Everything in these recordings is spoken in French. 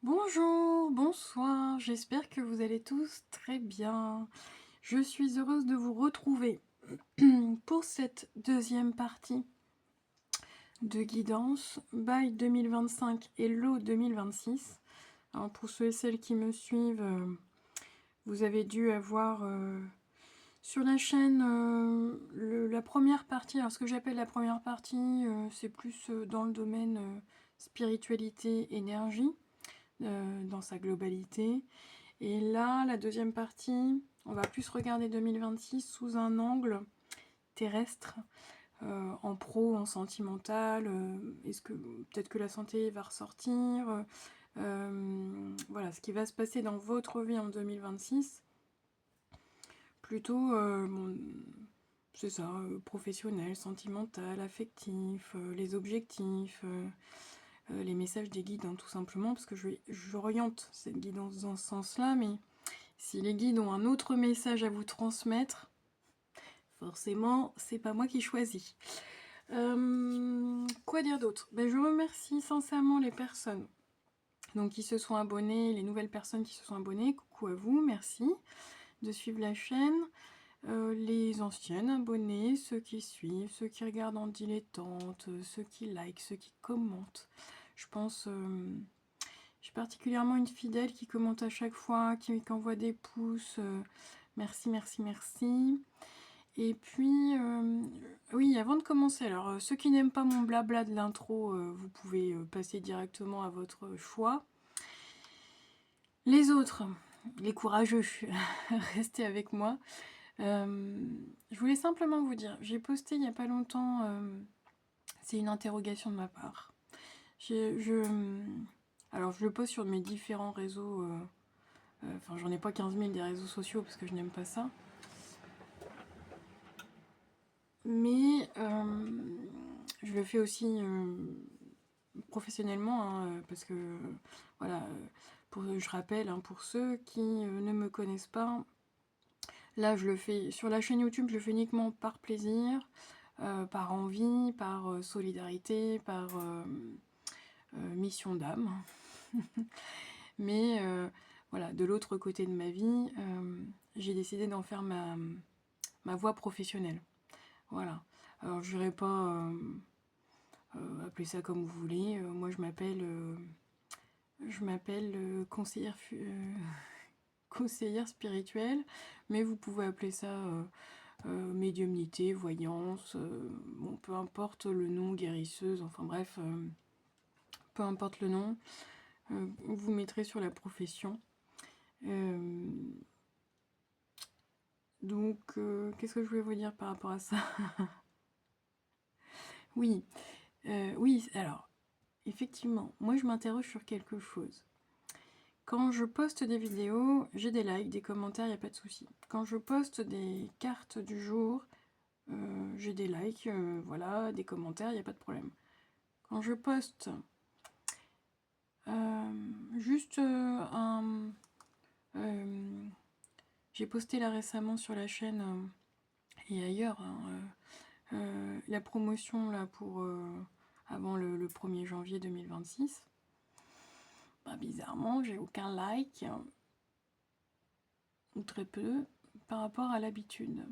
Bonjour, bonsoir, j'espère que vous allez tous très bien. Je suis heureuse de vous retrouver pour cette deuxième partie de guidance by 2025 et Hello 2026. Alors pour ceux et celles qui me suivent, vous avez dû avoir sur la chaîne la première partie. Alors ce que j'appelle la première partie, c'est plus dans le domaine spiritualité, énergie, dans sa globalité. Et là, la deuxième partie, on va plus regarder 2026 sous un angle terrestre, en pro, en sentimental. Est-ce que peut-être que la santé va ressortir, voilà, ce qui va se passer dans votre vie en 2026. Plutôt, bon, c'est ça, professionnel, sentimental, affectif, les objectifs, les messages des guides, hein, tout simplement, parce que j'oriente cette guidance dans ce sens-là, mais si les guides ont un autre message à vous transmettre, forcément, c'est pas moi qui choisis. Quoi dire d'autre? Je remercie sincèrement les personnes donc, qui se sont abonnées, les nouvelles personnes qui se sont abonnées. Coucou à vous, merci de suivre la chaîne. Les anciennes abonnés, ceux qui suivent, ceux qui regardent en dilettante, ceux qui likent, ceux qui commentent. Je pense... j'ai particulièrement une fidèle qui commente à chaque fois, qui envoie des pouces. Merci, merci, merci. Et puis, oui, avant de commencer, alors ceux qui n'aiment pas mon blabla de l'intro, vous pouvez passer directement à votre choix. Les autres, les courageux, restez avec moi. Je voulais simplement vous dire, j'ai posté il n'y a pas longtemps, c'est une interrogation de ma part. Alors je le poste sur mes différents réseaux, enfin j'en ai pas 15 000 des réseaux sociaux parce que je n'aime pas ça. Mais je le fais aussi professionnellement, hein, parce que voilà, je rappelle, hein, pour ceux qui ne me connaissent pas, là je le fais sur la chaîne YouTube, je le fais uniquement par plaisir, par envie, par solidarité, par mission d'âme. Mais voilà, de l'autre côté de ma vie, j'ai décidé d'en faire ma voie professionnelle. Voilà. Alors je n'irai pas appelez ça comme vous voulez. Moi je m'appelle conseillère, conseillère spirituelle, mais vous pouvez appeler ça médiumnité, voyance, bon, peu importe le nom, guérisseuse, enfin bref, peu importe le nom, vous mettrez sur la profession. Donc, qu'est-ce que je voulais vous dire par rapport à ça? Oui, oui, alors, effectivement, moi je m'interroge sur quelque chose. Quand je poste des vidéos, j'ai des likes, des commentaires, il n'y a pas de souci. Quand je poste des cartes du jour, j'ai des likes, voilà, des commentaires, il n'y a pas de problème. Quand je poste juste j'ai posté là récemment sur la chaîne et ailleurs, hein, la promotion là pour avant le 1er janvier 2026. Bizarrement, j'ai aucun like, ou très peu, par rapport à l'habitude.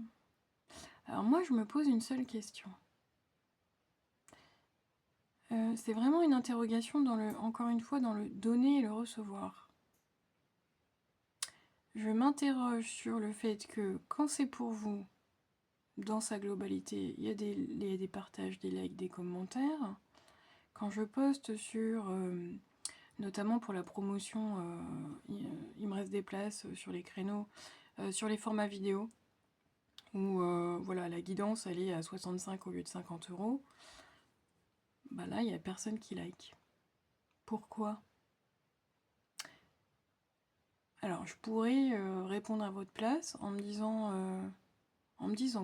Alors moi, je me pose une seule question. C'est vraiment une interrogation encore une fois, dans le donner et le recevoir. Je m'interroge sur le fait que quand c'est pour vous, dans sa globalité, il y a des partages, des likes, des commentaires. Quand je poste sur, notamment pour la promotion, il me reste des places sur les créneaux, sur les formats vidéo, où voilà, la guidance elle est à 65 au lieu de 50 €. Là, il n'y a personne qui like. Pourquoi? Alors, je pourrais répondre à votre place en me disant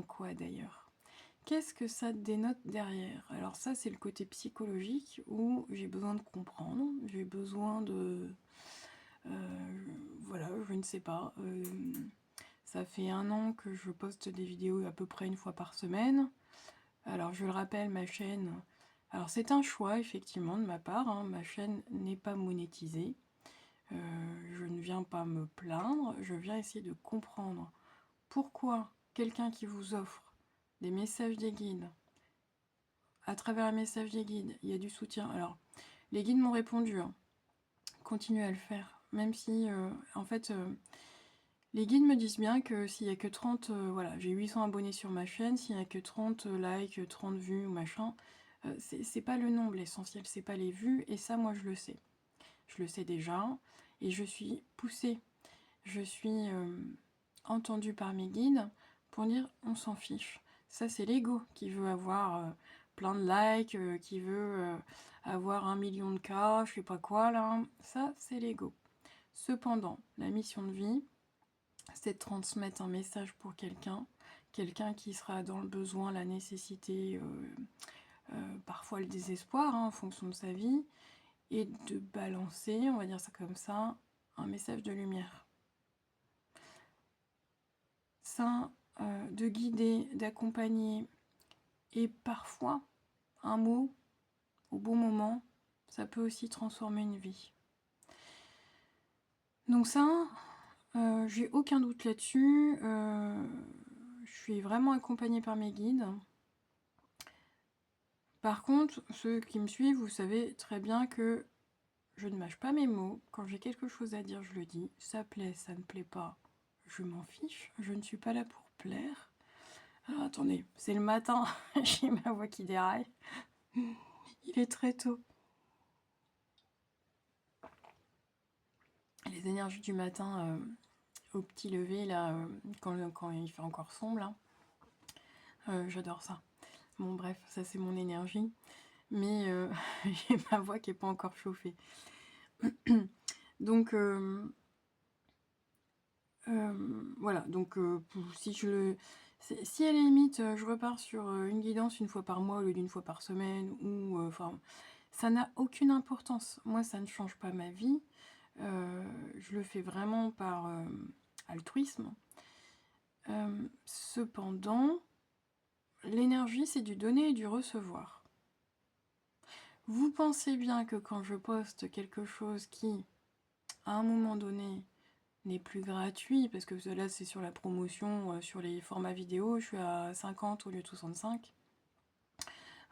quoi d'ailleurs? Qu'est-ce que ça dénote derrière? Alors ça, c'est le côté psychologique où j'ai besoin de comprendre, j'ai besoin de... voilà, je ne sais pas. Ça fait 1 an que je poste des vidéos à peu près 1 fois par semaine. Alors je le rappelle, ma chaîne... Alors c'est un choix effectivement de ma part, hein, ma chaîne n'est pas monétisée. Je ne viens pas me plaindre, je viens essayer de comprendre pourquoi quelqu'un qui vous offre des messages des guides, à travers un message des guides, il y a du soutien. Alors, les guides m'ont répondu, hein. Continuez à le faire, même si, en fait, les guides me disent bien que s'il n'y a que 30, voilà, j'ai 800 abonnés sur ma chaîne, s'il n'y a que 30 likes, 30 vues ou machin, c'est pas le nombre l'essentiel, c'est pas les vues, et ça, moi, je le sais. Je le sais déjà, et je suis poussée, je suis entendue par mes guides pour dire on s'en fiche. Ça, c'est l'ego qui veut avoir plein de likes, qui veut avoir 1 million de cas, je sais pas quoi là. Ça, c'est l'ego. Cependant, la mission de vie, c'est de transmettre un message pour quelqu'un, quelqu'un qui sera dans le besoin, la nécessité, parfois le désespoir, hein, en fonction de sa vie, et de balancer, on va dire ça comme ça, un message de lumière. Ça, de guider, d'accompagner, et parfois, un mot, au bon moment, ça peut aussi transformer une vie. Donc ça, j'ai aucun doute là-dessus, je suis vraiment accompagnée par mes guides. Par contre, ceux qui me suivent, vous savez très bien que je ne mâche pas mes mots. Quand j'ai quelque chose à dire, je le dis. Ça plaît, ça ne plaît pas, je m'en fiche. Je ne suis pas là pour plaire. Alors attendez, c'est le matin, j'ai ma voix qui déraille. Il est très tôt. Les énergies du matin au petit lever, là, quand il fait encore sombre, là, j'adore ça. Bon bref, ça c'est mon énergie. Mais j'ai ma voix qui n'est pas encore chauffée. Donc voilà, donc si à la limite je repars sur une guidance une fois par mois au lieu d'une fois par semaine, ou enfin, ça n'a aucune importance. Moi, ça ne change pas ma vie. Je le fais vraiment par altruisme. Cependant, l'énergie, c'est du donner et du recevoir. Vous pensez bien que quand je poste quelque chose qui, à un moment donné, n'est plus gratuit, parce que là c'est sur la promotion, sur les formats vidéo, je suis à 50 au lieu de 65.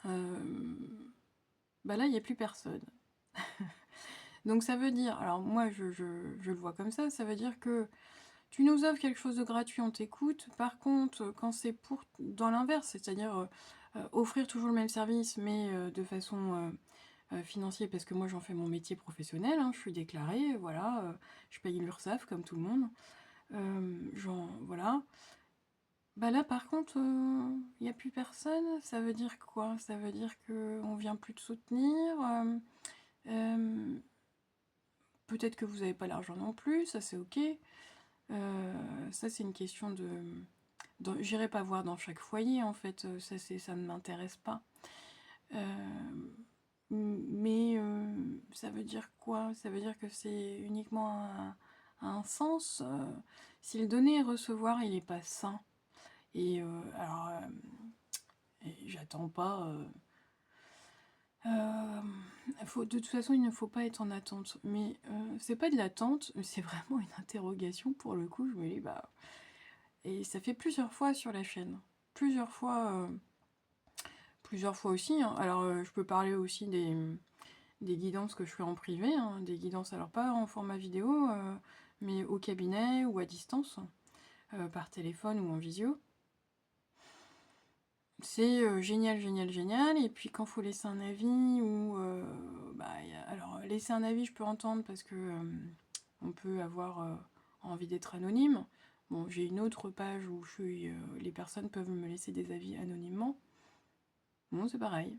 Bah là, il n'y a plus personne. Donc ça veut dire, alors moi je le vois comme ça veut dire que tu nous offres quelque chose de gratuit, on t'écoute. Par contre, quand c'est pour dans l'inverse, c'est-à-dire offrir toujours le même service, mais de façon financière, parce que moi j'en fais mon métier professionnel, hein, je suis déclarée, voilà, je paye l'URSSAF comme tout le monde. Voilà. Bah là par contre, il n'y a plus personne, ça veut dire quoi? Ça veut dire qu'on vient plus te soutenir, peut-être que vous n'avez pas l'argent non plus, ça c'est ok. Ça c'est une question de... J'irai pas voir dans chaque foyer en fait, ça ne m'intéresse pas. Mais ça veut dire quoi? Ça veut dire que c'est uniquement un sens. Si le donner et recevoir, il n'est pas sain. Et alors, j'attends pas. De toute façon, il ne faut pas être en attente. Mais c'est pas de l'attente, c'est vraiment une interrogation pour le coup. Je me dis, bah. Et ça fait plusieurs fois sur la chaîne. Plusieurs fois aussi. Hein. Alors, je peux parler aussi des guidances que je fais en privé. Hein. Des guidances, alors pas en format vidéo, mais au cabinet ou à distance, par téléphone ou en visio. C'est génial, génial, génial. Et puis quand il faut laisser un avis, ou alors laisser un avis, je peux entendre parce que on peut avoir envie d'être anonyme. Bon, j'ai une autre page où les personnes peuvent me laisser des avis anonymement. Bon, c'est pareil.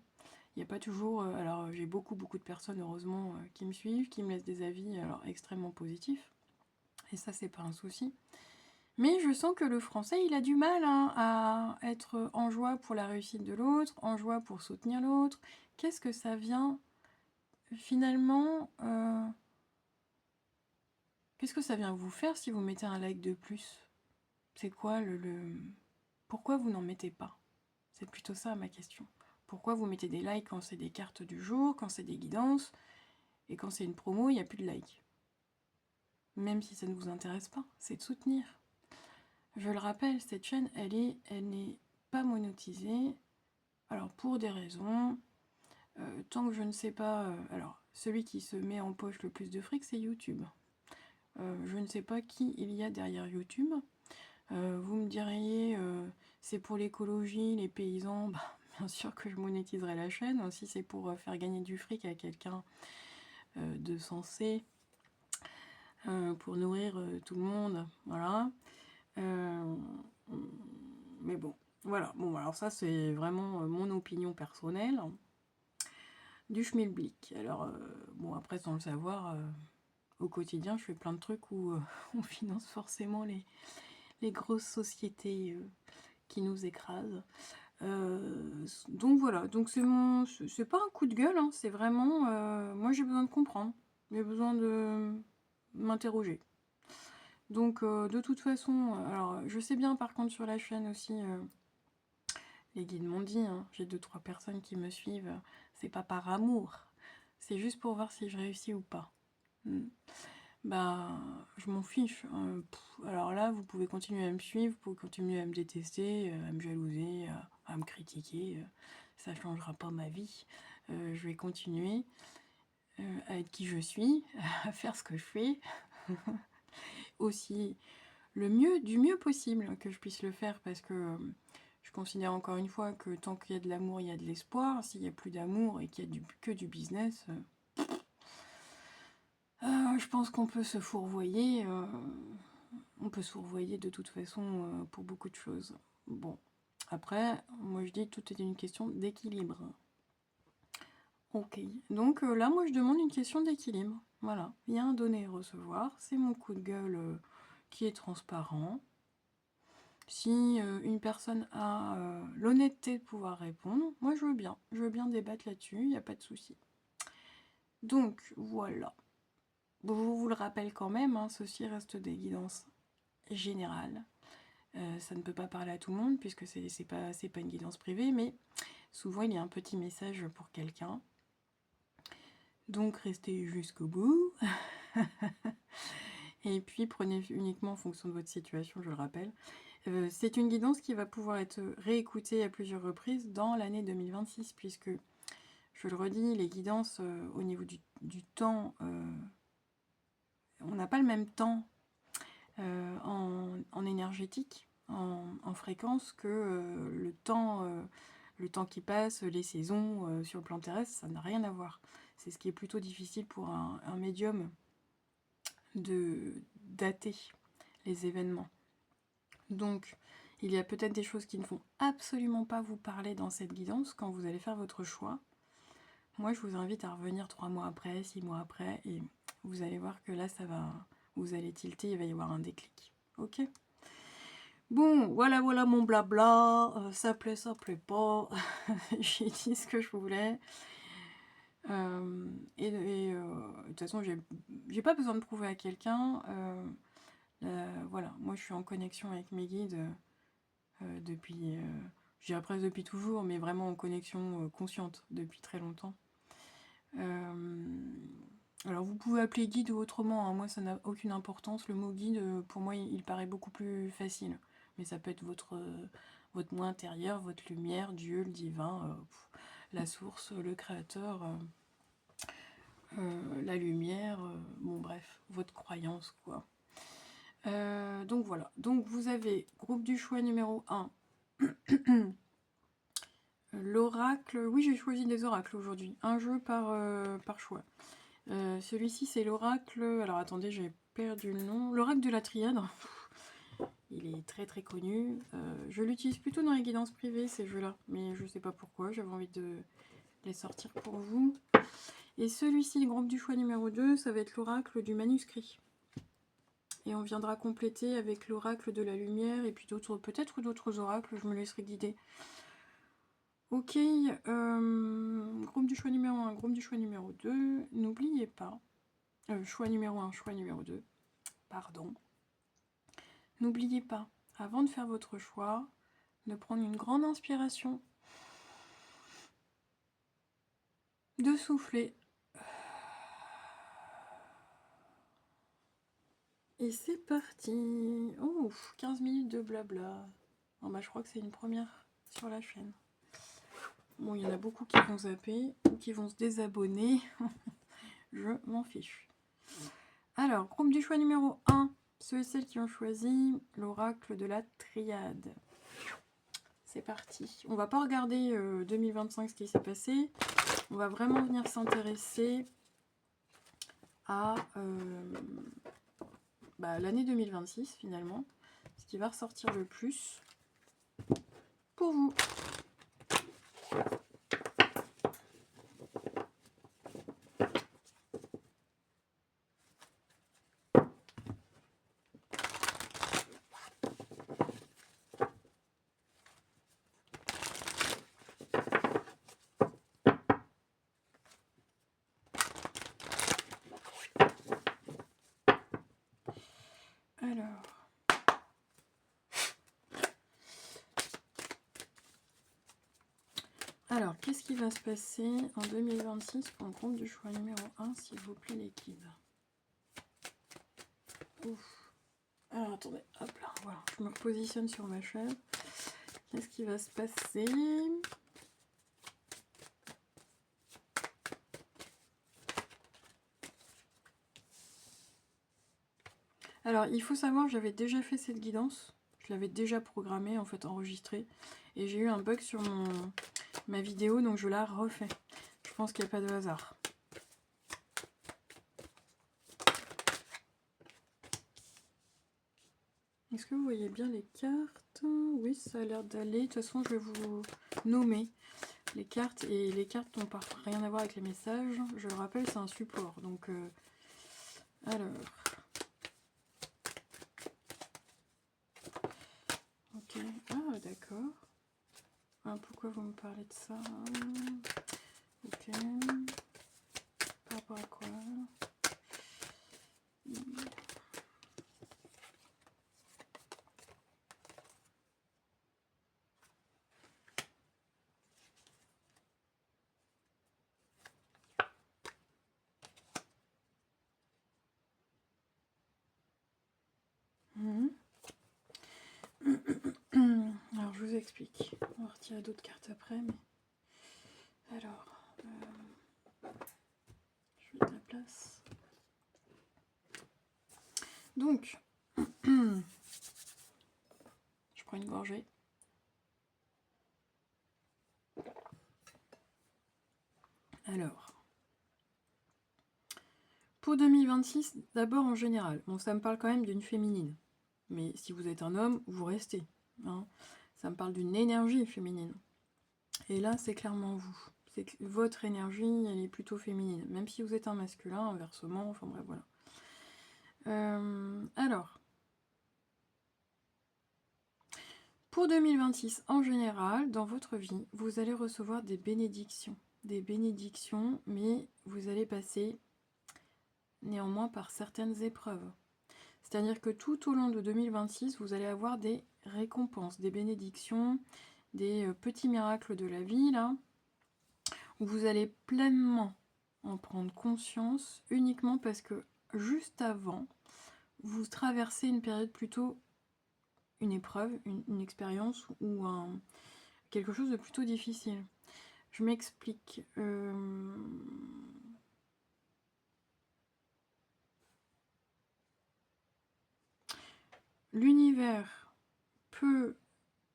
Il n'y a pas toujours... alors j'ai beaucoup de personnes, heureusement, qui me suivent, qui me laissent des avis alors extrêmement positifs. Et ça, c'est pas un souci. Mais je sens que le français, il a du mal à être en joie pour la réussite de l'autre, en joie pour soutenir l'autre. Qu'est-ce que ça vient finalement qu'est-ce que ça vient vous faire si vous mettez un like de plus? C'est quoi Pourquoi vous n'en mettez pas? C'est plutôt ça ma question. Pourquoi vous mettez des likes quand c'est des cartes du jour, quand c'est des guidances, et quand c'est une promo, il n'y a plus de likes? même si ça ne vous intéresse pas, c'est de soutenir. Je le rappelle, cette chaîne, elle n'est pas monétisée. Alors, pour des raisons, tant que je ne sais pas... alors, celui qui se met en poche le plus de fric, c'est YouTube. Je ne sais pas qui il y a derrière YouTube. Vous me diriez, c'est pour l'écologie, les paysans, bah, bien sûr que je monétiserai la chaîne. Si c'est pour faire gagner du fric à quelqu'un de sensé, pour nourrir tout le monde, voilà. Mais bon, voilà. Bon, alors ça, c'est vraiment mon opinion personnelle. Du schmilblick. Alors, bon, après, sans le savoir, au quotidien, je fais plein de trucs où on finance forcément les grosses sociétés qui nous écrasent. Donc voilà, donc c'est pas un coup de gueule, hein, c'est vraiment, moi j'ai besoin de comprendre, j'ai besoin de m'interroger. Donc de toute façon, alors je sais bien par contre sur la chaîne aussi, les guides m'ont dit, hein, j'ai 2-3 personnes qui me suivent, c'est pas par amour, c'est juste pour voir si je réussis ou pas. Bah, je m'en fiche. Alors là, vous pouvez continuer à me suivre, vous pouvez continuer à me détester, à me jalouser, à me critiquer. Ça changera pas ma vie. Je vais continuer à être qui je suis, à faire ce que je fais. Aussi, du mieux possible que je puisse le faire, parce que je considère encore une fois que tant qu'il y a de l'amour, il y a de l'espoir. S'il n'y a plus d'amour et qu'il y a que du business, je pense qu'on peut se fourvoyer. On peut se fourvoyer de toute façon pour beaucoup de choses. Bon, après, moi je dis que tout est une question d'équilibre. Ok, donc là, moi je demande une question d'équilibre. Voilà, il y a un donner et recevoir. C'est mon coup de gueule qui est transparent. Si une personne a l'honnêteté de pouvoir répondre, moi je veux bien débattre là-dessus, il n'y a pas de souci. Donc voilà. Bon, je vous le rappelle quand même, hein, ceci reste des guidances générales. Ça ne peut pas parler à tout le monde puisque c'est pas une guidance privée, mais souvent il y a un petit message pour quelqu'un. Donc restez jusqu'au bout. Et puis prenez uniquement en fonction de votre situation, je le rappelle. C'est une guidance qui va pouvoir être réécoutée à plusieurs reprises dans l'année 2026, puisque, je le redis, les guidances au niveau du temps, on n'a pas le même temps en énergétique, en fréquence, que le temps qui passe, les saisons sur le plan terrestre, ça n'a rien à voir. C'est ce qui est plutôt difficile pour un médium de dater les événements. Donc, il y a peut-être des choses qui ne vont absolument pas vous parler dans cette guidance quand vous allez faire votre choix. Moi, je vous invite à revenir 3 mois après, 6 mois après, et vous allez voir que là, vous allez tilter, il va y avoir un déclic. Ok ? Bon, voilà mon blabla. Ça plaît pas. J'ai dit ce que je voulais. De toute façon, j'ai pas besoin de prouver à quelqu'un. Voilà, moi je suis en connexion avec mes guides depuis, je dirais presque depuis toujours, mais vraiment en connexion consciente depuis très longtemps. Alors vous pouvez appeler guide ou autrement, hein, moi ça n'a aucune importance. Le mot guide, pour moi, il paraît beaucoup plus facile. Mais ça peut être votre moi intérieur, votre lumière, Dieu, le divin, la source, le créateur, la lumière, bon bref, votre croyance, quoi. Donc voilà, donc vous avez groupe du choix numéro 1. L'oracle, oui j'ai choisi des oracles aujourd'hui, un jeu par choix. Celui-ci c'est l'oracle, alors attendez j'ai perdu le nom, l'oracle de la triade. Il est très très connu, je l'utilise plutôt dans les guidances privées ces jeux-là, mais je sais pas pourquoi, j'avais envie de les sortir pour vous. Et celui-ci, le groupe du choix numéro 2, ça va être l'oracle du manuscrit. Et on viendra compléter avec l'oracle de la lumière et puis peut-être d'autres oracles, je me laisserai guider. Ok, groupe du choix numéro 1, groupe du choix numéro 2, n'oubliez pas, choix numéro 1, choix numéro 2, pardon. N'oubliez pas, avant de faire votre choix, de prendre une grande inspiration, de souffler, Et c'est parti. Oh, 15 minutes de blabla. Bon, bah, je crois que c'est une première sur la chaîne. Bon, il y en a beaucoup qui vont zapper ou qui vont se désabonner. Je m'en fiche. Alors, groupe du choix numéro 1. Ceux et celles qui ont choisi l'oracle de la triade. C'est parti. On va pas regarder 2025 ce qui s'est passé. On va vraiment venir s'intéresser à l'année 2026 finalement. Ce qui va ressortir le plus pour vous. Alors, qu'est-ce qui va se passer en 2026 pour le groupe du choix numéro 1, s'il vous plaît, l'équipe? Ouf. Alors, attendez, hop là, voilà, je me repositionne sur ma chaise. Qu'est-ce qui va se passer? Alors, il faut savoir, j'avais déjà fait cette guidance. Je l'avais déjà programmée, en fait, enregistrée. Et j'ai eu un bug sur ma vidéo, donc je la refais. Je pense qu'il n'y a pas de hasard. Est-ce que vous voyez bien les cartes? Oui, ça a l'air d'aller. De toute façon, je vais vous nommer les cartes. Et les cartes n'ont rien à voir avec les messages. Je le rappelle, c'est un support. Donc, alors... Ok. Ah, d'accord. Ah, pourquoi vous me parlez de ça? Ok. Par rapport à quoi? Alors, je vous explique. On va retirer d'autres cartes après. Mais... Alors, je mets de la place. Donc, je prends une gorgée. Alors, pour 2026, d'abord en général. Bon, ça me parle quand même d'une féminine. Mais si vous êtes un homme, vous restez. Hein. Ça me parle d'une énergie féminine. Et là, c'est clairement vous. C'est que votre énergie, elle est plutôt féminine. Même si vous êtes un masculin, inversement, enfin bref, voilà. Alors, pour 2026, en général, dans votre vie, vous allez recevoir des bénédictions. Des bénédictions, mais vous allez passer néanmoins par certaines épreuves. C'est-à-dire que tout au long de 2026, vous allez avoir des récompenses, des bénédictions, des petits miracles de la vie, là, où vous allez pleinement en prendre conscience, uniquement parce que juste avant, vous traversez une période plutôt, une épreuve, une expérience ou quelque chose de plutôt difficile. Je m'explique. L'univers peut,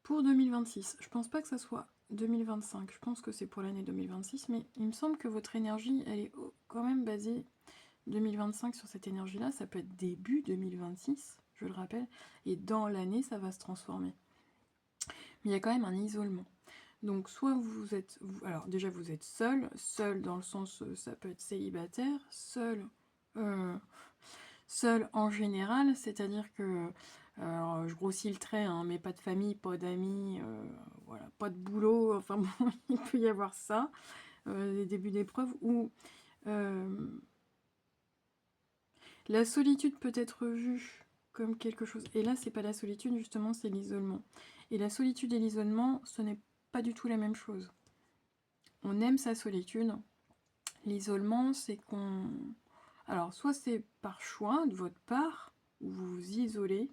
pour 2026, je pense pas que ça soit 2025, je pense que c'est pour l'année 2026, mais il me semble que votre énergie, elle est quand même basée 2025 sur cette énergie-là. Ça peut être début 2026, je le rappelle, et dans l'année, ça va se transformer. Mais il y a quand même un isolement. Donc soit vous êtes, alors déjà vous êtes seul dans le sens, ça peut être célibataire, seul en général, c'est-à-dire que, alors je grossis le trait, hein, mais pas de famille, pas d'amis, voilà, pas de boulot, enfin bon, il peut y avoir ça, les débuts d'épreuve, où la solitude peut être vue comme quelque chose, et là c'est pas la solitude justement, c'est l'isolement. Et la solitude et l'isolement, ce n'est pas du tout la même chose. On aime sa solitude. L'isolement, c'est qu'on... Alors, soit c'est par choix de votre part, où vous vous isolez.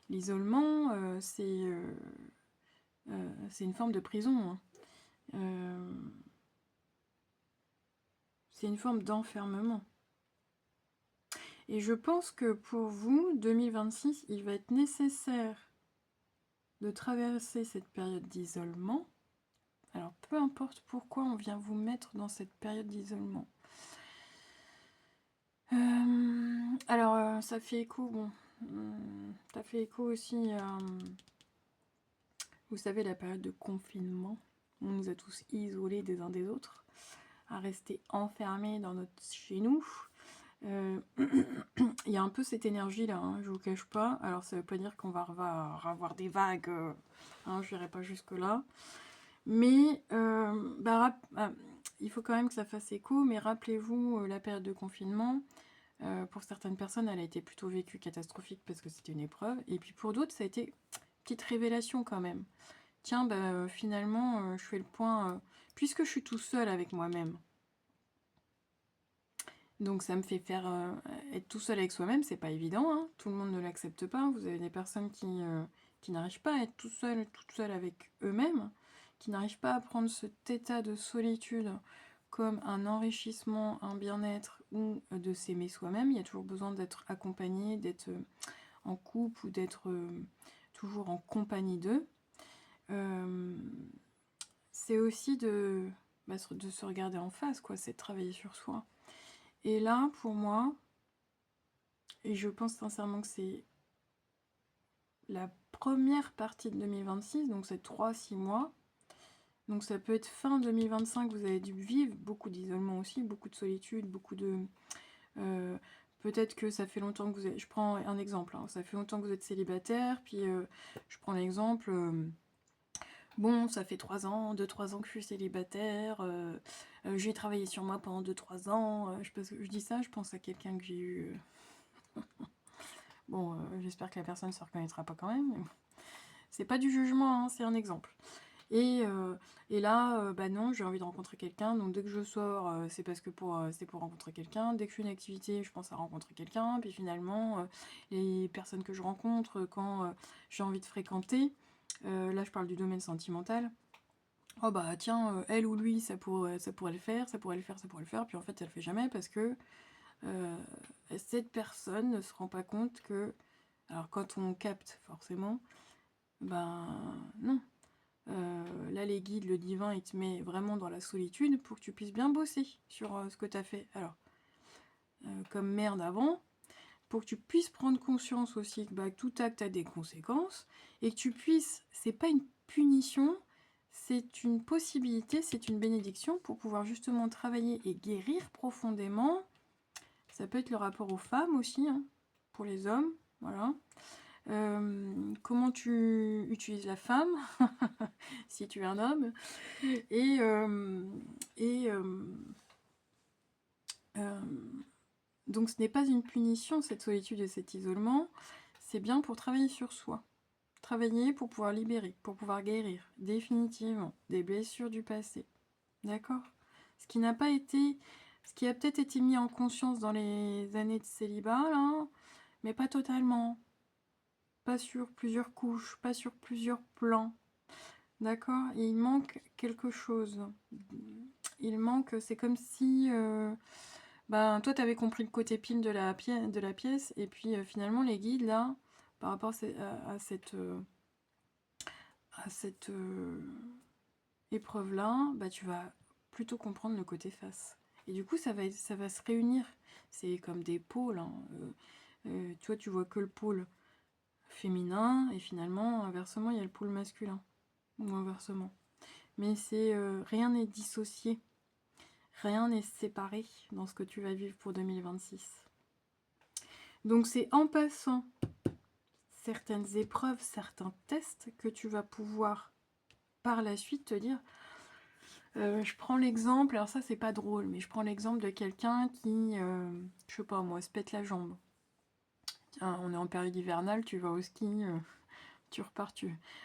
L'isolement, c'est une forme de prison, hein. C'est une forme d'enfermement. Et je pense que pour vous, 2026, il va être nécessaire de traverser cette période d'isolement. Alors, peu importe pourquoi on vient vous mettre dans cette période d'isolement. Alors, ça fait écho, bon, ça fait écho aussi à, vous savez, la période de confinement. On nous a tous isolés des uns des autres, à rester enfermés dans chez nous. Il y a un peu cette énergie-là, hein, je vous cache pas. Alors, ça veut pas dire qu'on va avoir des vagues, hein, je n'irai pas jusque-là. Mais il faut quand même que ça fasse écho, mais rappelez-vous la période de confinement. Pour certaines personnes, elle a été plutôt vécue catastrophique parce que c'était une épreuve. Et puis pour d'autres, ça a été une petite révélation quand même. Tiens, finalement, je fais le point, puisque je suis tout seul avec moi-même. Donc ça me fait faire être tout seul avec soi-même, c'est pas évident, hein. Tout le monde ne l'accepte pas. Vous avez des personnes qui n'arrivent pas à être tout seul, toute seule avec eux-mêmes, qui n'arrivent pas à prendre cet état de solitude comme un enrichissement, un bien-être ou de s'aimer soi-même. Il y a toujours besoin d'être accompagné, d'être en couple ou d'être toujours en compagnie d'eux. C'est aussi de se regarder en face, quoi. C'est de travailler sur soi. Et là, pour moi, et je pense sincèrement que c'est la première partie de 2026, donc c'est 3-6 mois. Donc ça peut être fin 2025, vous avez dû vivre beaucoup d'isolement aussi, beaucoup de solitude, beaucoup de... peut-être que ça fait longtemps que vous êtes... Je prends un exemple, hein. Ça fait longtemps que vous êtes célibataire, puis je prends l'exemple... bon, ça fait 2-3 ans que je suis célibataire, j'ai travaillé sur moi pendant 2-3 ans, je dis ça, je pense à quelqu'un que j'ai eu... Bon, j'espère que la personne ne se reconnaîtra pas quand même. C'est pas du jugement, hein, c'est un exemple. Et là, non, j'ai envie de rencontrer quelqu'un. Donc dès que je sors, c'est parce que c'est pour rencontrer quelqu'un. Dès que je fais une activité, je pense à rencontrer quelqu'un. Puis finalement, les personnes que je rencontre, quand j'ai envie de fréquenter, là je parle du domaine sentimental. Oh bah tiens, elle ou lui, ça pourrait le faire, ça pourrait le faire, ça pourrait le faire. Puis en fait, elle le fait jamais parce que cette personne ne se rend pas compte que... Alors quand on capte, forcément, non. Là, les guides, le divin, il te met vraiment dans la solitude pour que tu puisses bien bosser sur ce que tu as fait. Alors, comme merde avant, pour que tu puisses prendre conscience aussi que tout acte a des conséquences et que tu puisses, c'est pas une punition, c'est une possibilité, c'est une bénédiction pour pouvoir justement travailler et guérir profondément. Ça peut être le rapport aux femmes aussi, hein, pour les hommes, voilà. Comment tu utilises la femme si tu es un homme donc ce n'est pas une punition, cette solitude et cet isolement, c'est bien pour travailler sur soi, travailler pour pouvoir libérer, pour pouvoir guérir définitivement des blessures du passé, d'accord, ce qui n'a pas été, ce qui a peut-être été mis en conscience dans les années de célibat là, mais pas totalement, pas sur plusieurs couches, pas sur plusieurs plans. D'accord, il manque quelque chose. Il manque, c'est comme si toi tu avais compris le côté pile de la pièce, et puis finalement les guides là, par rapport à cette épreuve là, tu vas plutôt comprendre le côté face. Et du coup ça va se réunir. C'est comme des pôles, hein. Toi tu vois que le pôle féminin, et finalement inversement il y a le pôle masculin. Ou inversement. Mais c'est rien n'est dissocié, rien n'est séparé dans ce que tu vas vivre pour 2026. Donc c'est en passant certaines épreuves, certains tests que tu vas pouvoir par la suite te dire, je prends l'exemple, alors ça c'est pas drôle, mais je prends l'exemple de quelqu'un qui, je sais pas moi, se pète la jambe. Tiens, on est en période hivernale, tu vas au ski, tu repars,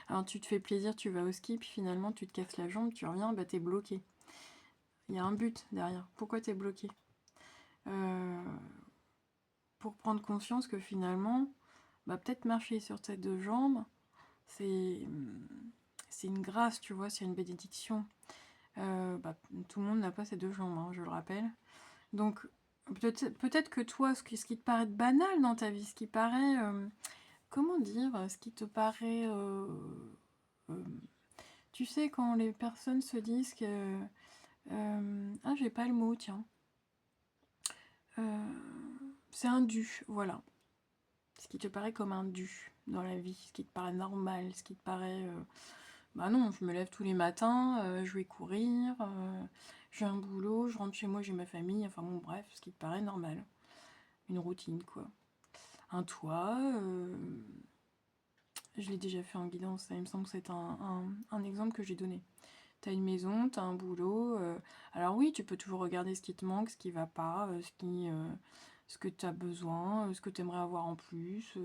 alors tu te fais plaisir, tu vas au ski, puis finalement tu te casses la jambe, tu reviens, t'es bloqué. Il y a un but derrière. Pourquoi t'es bloqué? pour prendre conscience que finalement, peut-être marcher sur tes deux jambes, c'est une grâce, tu vois, c'est une bénédiction. Tout le monde n'a pas ces deux jambes, hein, je le rappelle. Donc, peut-être que toi, ce qui te paraît banal dans ta vie, ce qui paraît... comment dire? Ce qui te paraît... tu sais, quand les personnes se disent que... ah, j'ai pas le mot, tiens. C'est un dû, voilà. Ce qui te paraît comme un dû dans la vie, ce qui te paraît normal, ce qui te paraît... bah non, je me lève tous les matins, je vais courir, j'ai un boulot, je rentre chez moi, j'ai ma famille, enfin bon, bref, ce qui te paraît normal. Une routine, quoi. Un toit, je l'ai déjà fait en guidance, ça, il me semble que c'est un exemple que j'ai donné. T'as une maison, t'as un boulot, alors oui, tu peux toujours regarder ce qui te manque, ce qui va pas, ce que t'as besoin, ce que t'aimerais avoir en plus,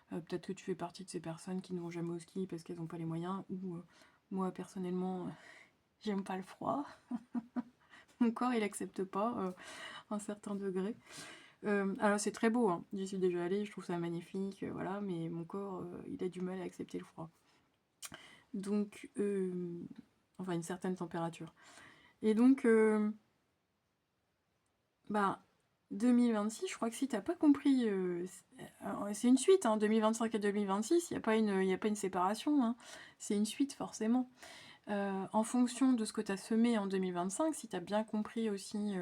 peut-être que tu fais partie de ces personnes qui ne vont jamais au ski parce qu'elles n'ont pas les moyens, ou moi personnellement, j'aime pas le froid. Mon corps il accepte pas un certain degré. Alors c'est très beau, hein. J'y suis déjà allée, je trouve ça magnifique, voilà, mais mon corps il a du mal à accepter le froid. Donc, enfin une certaine température. Et donc, 2026, je crois que si t'as pas compris, c'est une suite, hein, 2025 et 2026, il n'y a pas une séparation, hein, c'est une suite forcément. En fonction de ce que tu as semé en 2025, si tu as bien compris aussi,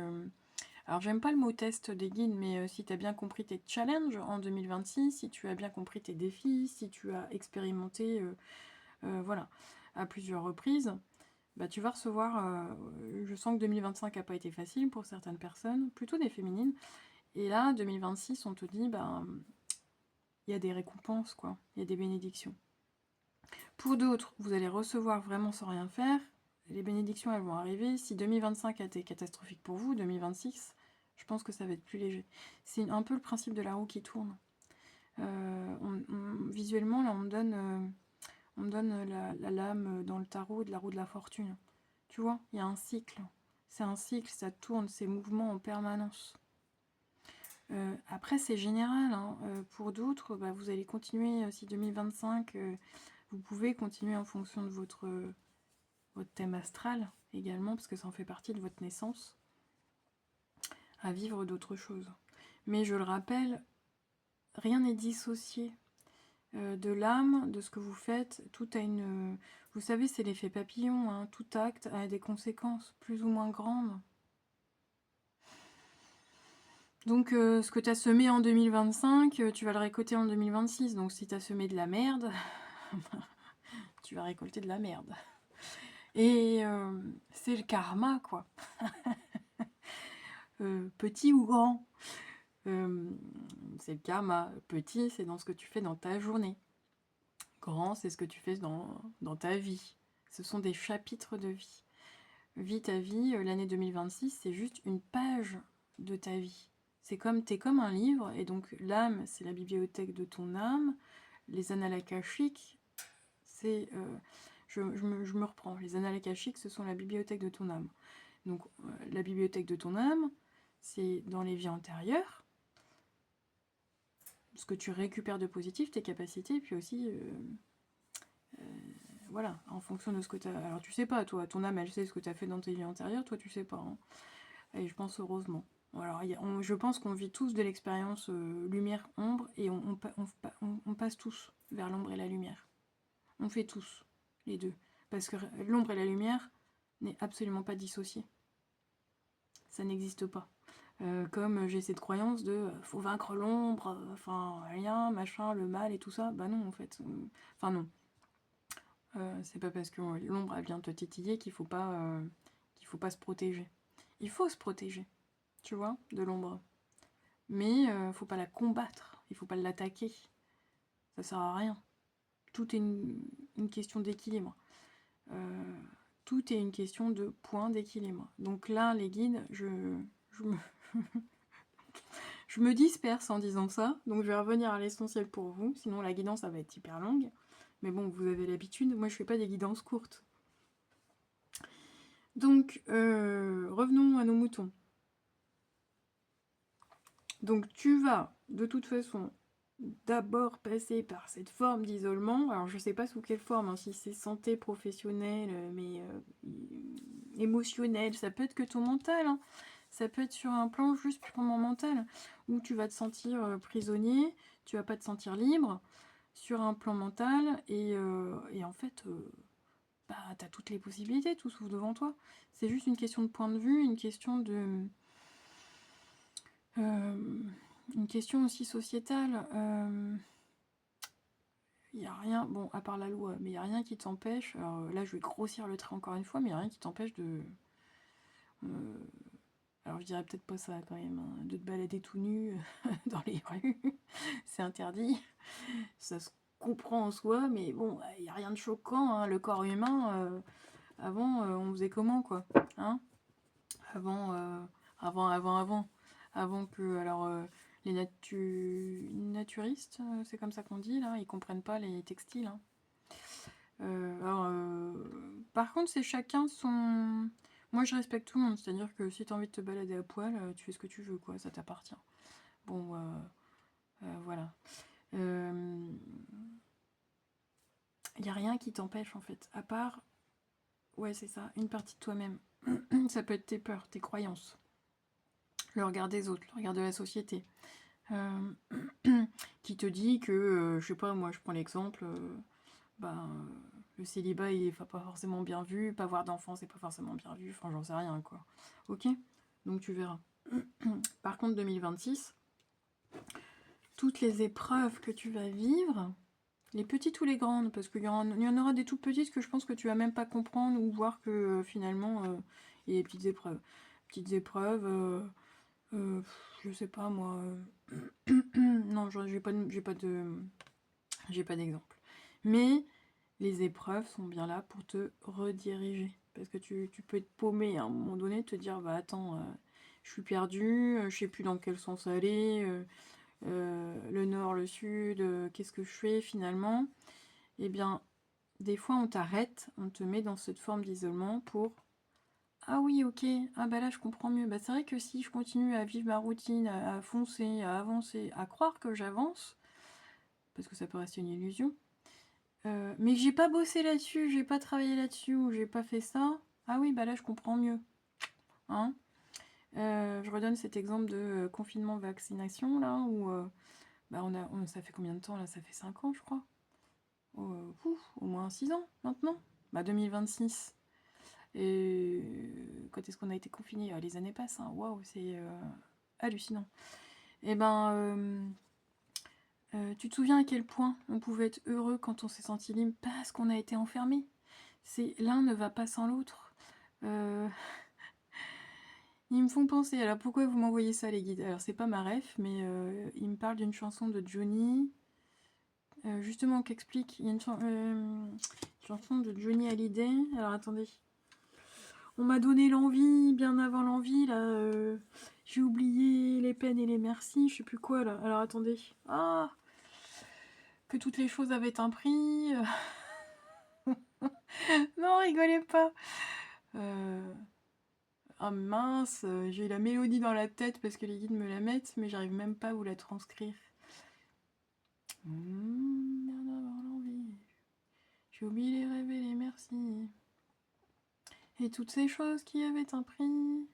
alors j'aime pas le mot test des guides, mais si tu as bien compris tes challenges en 2026, si tu as bien compris tes défis, si tu as expérimenté voilà, à plusieurs reprises, tu vas recevoir, je sens que 2025 n'a pas été facile pour certaines personnes, plutôt des féminines, et là, 2026, on te dit, il y a des récompenses, quoi, il y a des bénédictions. Pour d'autres, vous allez recevoir vraiment sans rien faire. Les bénédictions, elles vont arriver. Si 2025 a été catastrophique pour vous, 2026, je pense que ça va être plus léger. C'est un peu le principe de la roue qui tourne. Visuellement, là, on me donne la lame dans le tarot de la roue de la fortune. Tu vois, il y a un cycle. C'est un cycle, ça tourne, c'est mouvement en permanence. Après, c'est général. Hein. Pour d'autres, vous allez continuer, si 2025... vous pouvez continuer en fonction de votre thème astral également, parce que ça en fait partie de votre naissance, à vivre d'autres choses. Mais je le rappelle, rien n'est dissocié de l'âme, de ce que vous faites. Tout a une... vous savez, c'est l'effet papillon, hein, tout acte a des conséquences plus ou moins grandes. Donc ce que tu as semé en 2025, tu vas le récolter en 2026. Donc si tu as semé de la merde, tu vas récolter de la merde. Et c'est le karma, quoi. Petit ou grand. C'est le karma. Petit, c'est dans ce que tu fais dans ta journée. Grand, c'est ce que tu fais dans ta vie. Ce sont des chapitres de vie. Vis ta vie, l'année 2026, c'est juste une page de ta vie. T'es comme un livre, et donc l'âme, c'est la bibliothèque de ton âme. Les annales akashiques, c'est... je me reprends. Les annales akashiques, ce sont la bibliothèque de ton âme. Donc la bibliothèque de ton âme, c'est dans les vies antérieures, ce que tu récupères de positif, tes capacités, puis aussi, voilà, en fonction de ce que tu as... Alors tu sais pas, toi, ton âme, elle sait ce que tu as fait dans tes vies antérieures, toi tu sais pas. Hein. Et je pense heureusement. Alors, je pense qu'on vit tous de l'expérience lumière-ombre, et on passe tous vers l'ombre et la lumière. On fait tous, les deux. Parce que l'ombre et la lumière n'est absolument pas dissociée. Ça n'existe pas. Comme j'ai cette croyance de faut vaincre l'ombre, enfin rien, machin, le mal et tout ça. Bah non, en fait. Enfin non. C'est pas parce que l'ombre vient te titiller qu'il faut pas se protéger. Il faut se protéger, tu vois, de l'ombre. Mais faut pas la combattre, il faut pas l'attaquer. Ça sert à rien. Tout est une question d'équilibre. Tout est une question de point d'équilibre. Donc là, les guides, je me disperse en disant ça, donc je vais revenir à l'essentiel pour vous, sinon la guidance ça va être hyper longue. Mais bon, vous avez l'habitude, moi je fais pas des guidances courtes. Donc, revenons à nos moutons. Donc tu vas de toute façon d'abord passer par cette forme d'isolement. Alors je sais pas sous quelle forme, hein, si c'est santé professionnelle, mais émotionnelle, ça peut être que ton mental, hein. Ça peut être sur un plan juste purement mental, où tu vas te sentir prisonnier, tu vas pas te sentir libre, sur un plan mental, et en fait, bah, tu as toutes les possibilités, tout s'ouvre devant toi. C'est juste une question de point de vue, une question de... une question aussi sociétale. Il n'y a rien, bon, à part la loi, mais il n'y a rien qui t'empêche, alors là je vais grossir le trait encore une fois, mais il n'y a rien qui t'empêche de... alors je dirais peut-être pas ça quand même, hein, de te balader tout nu dans les rues, c'est interdit, ça se comprend en soi, mais bon, il n'y a rien de choquant, hein, le corps humain, avant on faisait comment quoi, hein, avant que, alors les naturistes, c'est comme ça qu'on dit là, ils comprennent pas les textiles, hein. Par contre, c'est chacun son... Moi, je respecte tout le monde, c'est-à-dire que si tu as envie de te balader à poil, tu fais ce que tu veux, quoi, ça t'appartient. Bon, voilà. Il n'y a rien qui t'empêche, en fait, à part... Ouais, c'est ça, une partie de toi-même. Ça peut être tes peurs, tes croyances, le regard des autres, le regard de la société, qui te dit que, je sais pas, moi, je prends l'exemple... le célibat il est pas forcément bien vu, pas avoir d'enfant c'est pas forcément bien vu, enfin j'en sais rien quoi. Ok, donc tu verras. Par contre 2026, toutes les épreuves que tu vas vivre, les petites ou les grandes, parce qu'il y en aura des toutes petites que je pense que tu vas même pas comprendre ou voir que finalement il y a des petites épreuves. Petites épreuves, je sais pas moi. Non, j'ai pas d'exemple. Mais les épreuves sont bien là pour te rediriger. Parce que tu peux être paumé à un moment donné, te dire bah attends, je suis perdu, je sais plus dans quel sens aller, le nord, le sud, qu'est-ce que je fais finalement. Eh bien, des fois on t'arrête, on te met dans cette forme d'isolement pour ah oui ok, ah bah là je comprends mieux. Bah c'est vrai que si je continue à vivre ma routine, à foncer, à avancer, à croire que j'avance, parce que ça peut rester une illusion, mais que j'ai pas bossé là-dessus, j'ai pas travaillé là-dessus, ou j'ai pas fait ça, ah oui, bah là je comprends mieux. Hein, je redonne cet exemple de confinement-vaccination, là, où bah ça fait combien de temps là? Ça fait 5 ans, je crois. Au moins 6 ans maintenant. Bah 2026. Et quand est-ce qu'on a été confinés? Les années passent, hein. Waouh, c'est hallucinant. Et ben. Tu te souviens à quel point on pouvait être heureux quand on s'est senti libre parce qu'on a été enfermé? C'est l'un ne va pas sans l'autre. Ils me font penser. Alors pourquoi vous m'envoyez ça les guides? Alors c'est pas ma ref, mais ils me parlent d'une chanson de Johnny, justement qu'explique. Il y a une chanson de Johnny Hallyday. Alors attendez. On m'a donné l'envie bien avant l'envie là. J'ai oublié les peines et les merci. Je sais plus quoi là. Alors attendez. Ah, que toutes les choses avaient un prix. Non, rigolez pas. Ah mince, j'ai la mélodie dans la tête parce que les guides me la mettent, mais j'arrive même pas à vous la transcrire. Bien avoir l'envie. J'ai oublié les rêves et les merci. Et toutes ces choses qui avaient un prix.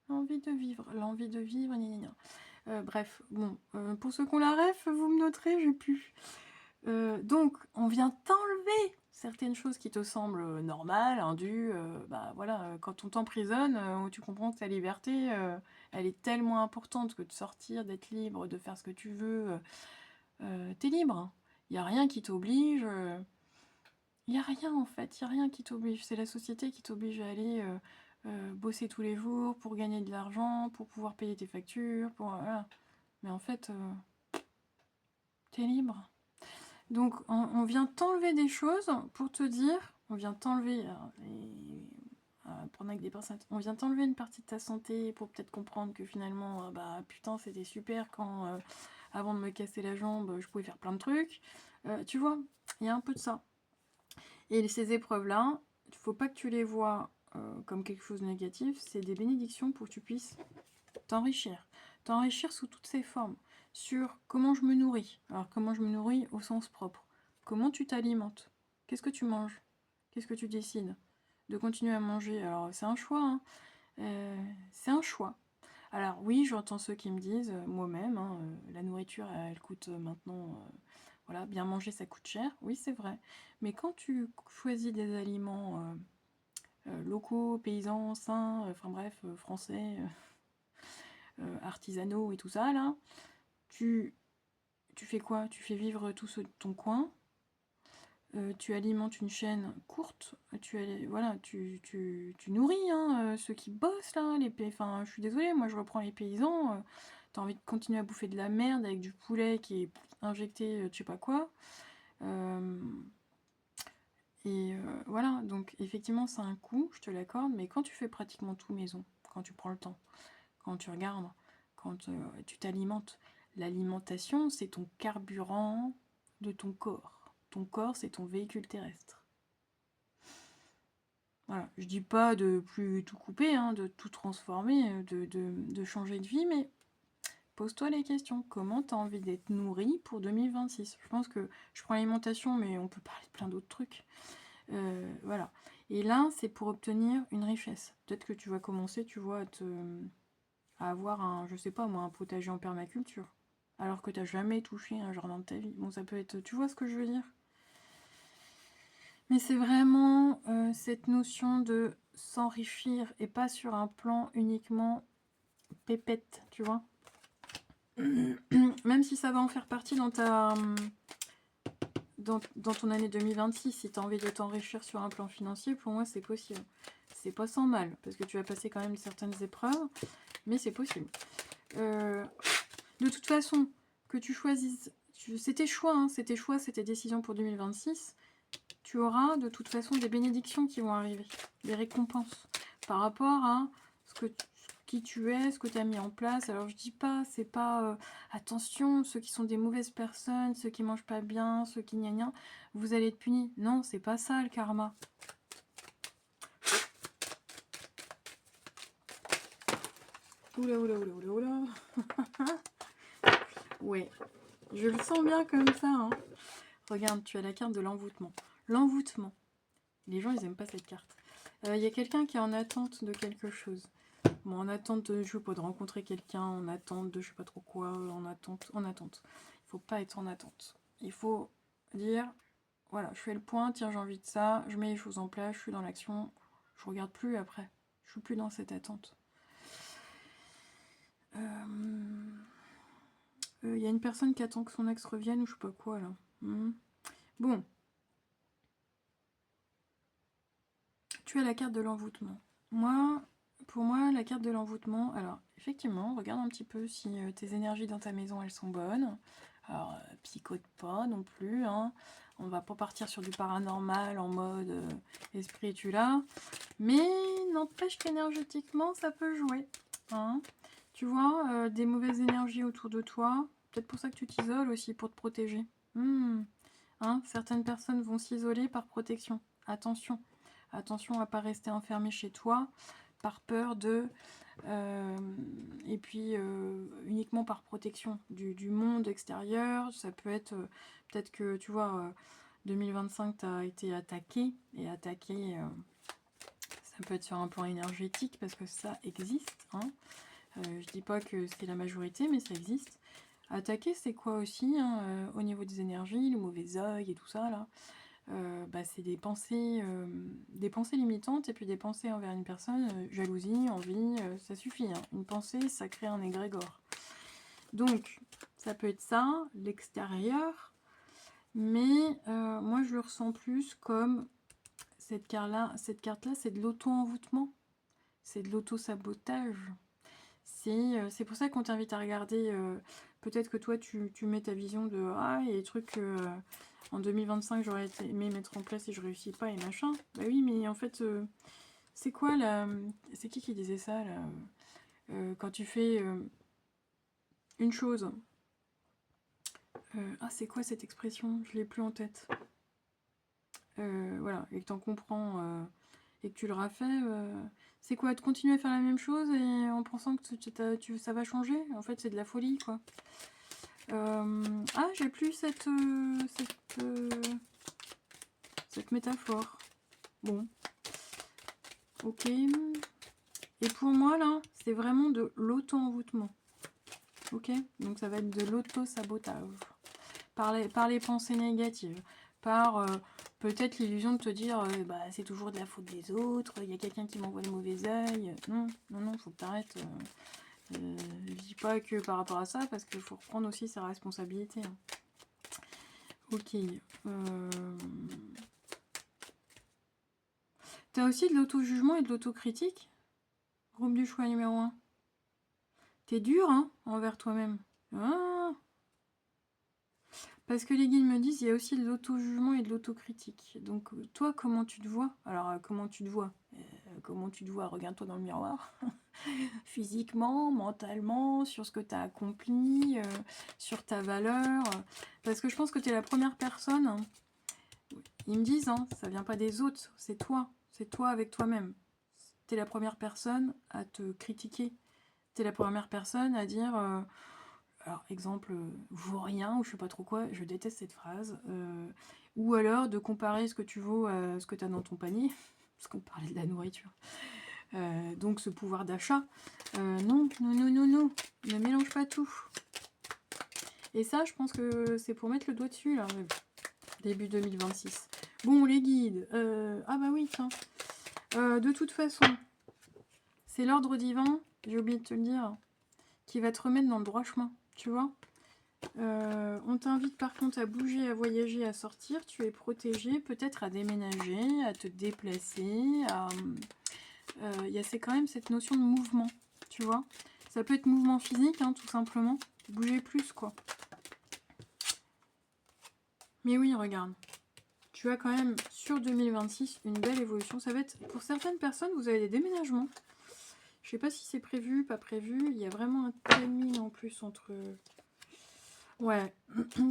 L'envie de vivre, gna gna gna. Bref, bon, pour ceux qui ont la ref, vous me noterez, j'ai plus. Donc, on vient t'enlever certaines choses qui te semblent normales, indues. Bah voilà, quand on t'emprisonne, tu comprends que ta liberté, elle est tellement importante que de sortir, d'être libre, de faire ce que tu veux. T'es libre. Il n'y a rien qui t'oblige. Il n'y a rien en fait, il n'y a rien qui t'oblige. C'est la société qui t'oblige à aller bosser tous les jours pour gagner de l'argent, pour pouvoir payer tes factures. Voilà. Mais en fait, t'es libre. Donc on vient t'enlever des choses pour te dire, on vient t'enlever, prendre avec des pincettes, on vient t'enlever une partie de ta santé pour peut-être comprendre que finalement, bah putain c'était super quand avant de me casser la jambe, je pouvais faire plein de trucs. Tu vois, il y a un peu de ça. Et ces épreuves-là, il ne faut pas que tu les vois comme quelque chose de négatif, c'est des bénédictions pour que tu puisses t'enrichir. t'enrichir sous toutes ses formes, sur comment je me nourris. Alors comment je me nourris au sens propre. Comment tu t'alimentes? Qu'est-ce que tu manges? Qu'est-ce que tu décides de continuer à manger? Alors c'est un choix, hein. C'est un choix. Alors oui, j'entends ceux qui me disent, moi-même, hein, la nourriture, elle coûte maintenant, voilà, bien manger, ça coûte cher. Oui, c'est vrai. Mais quand tu choisis des aliments locaux, paysans, sains, enfin bref, français, artisanaux et tout ça, là, tu fais quoi? Tu fais vivre tout ton coin, tu alimentes une chaîne courte, voilà, tu nourris hein, ceux qui bossent là, enfin je suis désolée, moi je reprends les paysans, t'as envie de continuer à bouffer de la merde avec du poulet qui est injecté je sais pas quoi. Voilà, donc effectivement ça a un coût, je te l'accorde, mais quand tu fais pratiquement tout maison, quand tu prends le temps, quand tu regardes, quand tu t'alimentes, l'alimentation c'est ton carburant de ton corps. Ton corps, c'est ton véhicule terrestre. Voilà, je dis pas de plus tout couper, hein, de tout transformer, de changer de vie, mais pose-toi les questions. Comment tu as envie d'être nourri pour 2026? Je pense que je prends l'alimentation, mais on peut parler de plein d'autres trucs. Voilà. Et là, c'est pour obtenir une richesse. Peut-être que tu vas commencer, tu vois, à avoir un, je sais pas moi, un potager en permaculture. Alors que tu n'as jamais touché un jardin de ta vie. Bon, ça peut être, tu vois ce que je veux dire? Mais c'est vraiment cette notion de s'enrichir et pas sur un plan uniquement pépette, tu vois. Même si ça va en faire partie dans dans ton année 2026, si tu as envie de t'enrichir sur un plan financier, pour moi c'est possible. C'est pas sans mal, parce que tu vas passer quand même certaines épreuves, mais c'est possible. De toute façon, que tu choisisses, c'est tes choix, hein, c'est tes décisions pour 2026. Tu auras de toute façon des bénédictions qui vont arriver, des récompenses par rapport à qui tu es, ce que tu as mis en place. Alors je dis pas, c'est pas attention, ceux qui sont des mauvaises personnes, ceux qui mangent pas bien, ceux qui gna gna, vous allez être punis. Non, c'est pas ça le karma. Oula, oula, oula, oula, oula. Ouais, je le sens bien comme ça. Hein. Regarde, tu as la carte de l'envoûtement. L'envoûtement. Les gens, ils aiment pas cette carte. Y a quelqu'un qui est en attente de quelque chose. Bon, en attente de, je sais pas, de rencontrer quelqu'un, en attente de je sais pas trop quoi, en attente. Il faut pas être en attente. Il faut dire, voilà, je fais le point, tiens, j'ai envie de ça, je mets les choses en place, je suis dans l'action, je regarde plus après. Je suis plus dans cette attente. Y a une personne qui attend que son ex revienne ou je sais pas quoi là. Bon. Tu as la carte de l'envoûtement. Pour moi, la carte de l'envoûtement, alors effectivement, regarde un petit peu si tes énergies dans ta maison, elles sont bonnes. Alors, picote pas non plus, hein. On va pas partir sur du paranormal en mode esprit tu là. Mais n'empêche qu'énergétiquement, ça peut jouer. Hein. Tu vois, des mauvaises énergies autour de toi. Peut-être pour ça que tu t'isoles aussi, pour te protéger. Hein, certaines personnes vont s'isoler par protection. Attention. Attention à ne pas rester enfermé chez toi par peur de... et puis uniquement par protection du monde extérieur. Ça peut être... peut-être que, tu vois, 2025, tu as été attaqué. Et attaqué, ça peut être sur un plan énergétique parce que ça existe. Hein. Je dis pas que c'est la majorité, mais ça existe. Attaquer, c'est quoi aussi hein, au niveau des énergies, le mauvais œil et tout ça, là c'est des pensées limitantes et puis des pensées envers une personne, jalousie, envie, ça suffit. Hein. Une pensée, ça crée un égrégore. Donc, ça peut être ça, l'extérieur, mais moi je le ressens plus comme cette carte-là, c'est de l'auto-envoûtement, c'est de l'auto-sabotage. C'est pour ça qu'on t'invite à regarder, peut-être que toi tu mets ta vision de « Ah, il y a des trucs en 2025 j'aurais aimé mettre en place et je réussis pas et machin ». Bah oui, mais en fait, c'est quoi là? C'est qui disait ça là? Quand tu fais une chose. C'est quoi cette expression? Je l'ai plus en tête. Voilà, et que t'en comprends et que tu le refais, c'est quoi? De continuer à faire la même chose et en pensant que ça va changer? En fait, c'est de la folie, quoi. Ah, j'ai plus cette métaphore. Bon, ok. Et pour moi, là, c'est vraiment de l'auto-envoûtement. Ok? Donc ça va être de l'auto-sabotage. Par les pensées négatives. Par peut-être l'illusion de te dire bah, c'est toujours de la faute des autres, il y a quelqu'un qui m'envoie le mauvais œil. Non, non, non, faut que t'arrêtes. Je dis pas que par rapport à ça, parce qu'il faut reprendre aussi sa responsabilité. Hein. Ok. T'as aussi de l'auto-jugement et de l'autocritique? Groupe du choix numéro 1. T'es dur, hein, envers toi-même. Ah. Parce que les guides me disent, il y a aussi de l'auto-jugement et de l'autocritique. Donc, toi, comment tu te vois? Alors, comment tu te vois? Comment tu te vois? Regarde-toi dans le miroir. Physiquement, mentalement, sur ce que tu as accompli, sur ta valeur. Parce que je pense que tu es la première personne. Ils me disent, hein, ça vient pas des autres, c'est toi. C'est toi avec toi-même. Tu es la première personne à te critiquer. Tu es la première personne à dire... alors, exemple, vaut rien, ou je sais pas trop quoi, je déteste cette phrase. Ou alors de comparer ce que tu vaux à ce que tu as dans ton panier, parce qu'on parlait de la nourriture. Donc ce pouvoir d'achat. Non, non, non, non, non, ne mélange pas tout. Et ça, je pense que c'est pour mettre le doigt dessus, là, début 2026. Bon, les guides. Ah bah oui, tiens. De toute façon, c'est l'ordre divin, j'ai oublié de te le dire, qui va te remettre dans le droit chemin, tu vois. On t'invite par contre à bouger, à voyager, à sortir. Tu es protégé, peut-être à déménager, à te déplacer. C'est quand même cette notion de mouvement, tu vois. Ça peut être mouvement physique, hein, tout simplement. Bouger plus, quoi. Mais oui, regarde. Tu as quand même, sur 2026, une belle évolution. Ça va être, pour certaines personnes, vous avez des déménagements. Je sais pas si c'est prévu, pas prévu. Il y a vraiment un timing en plus entre... Ouais,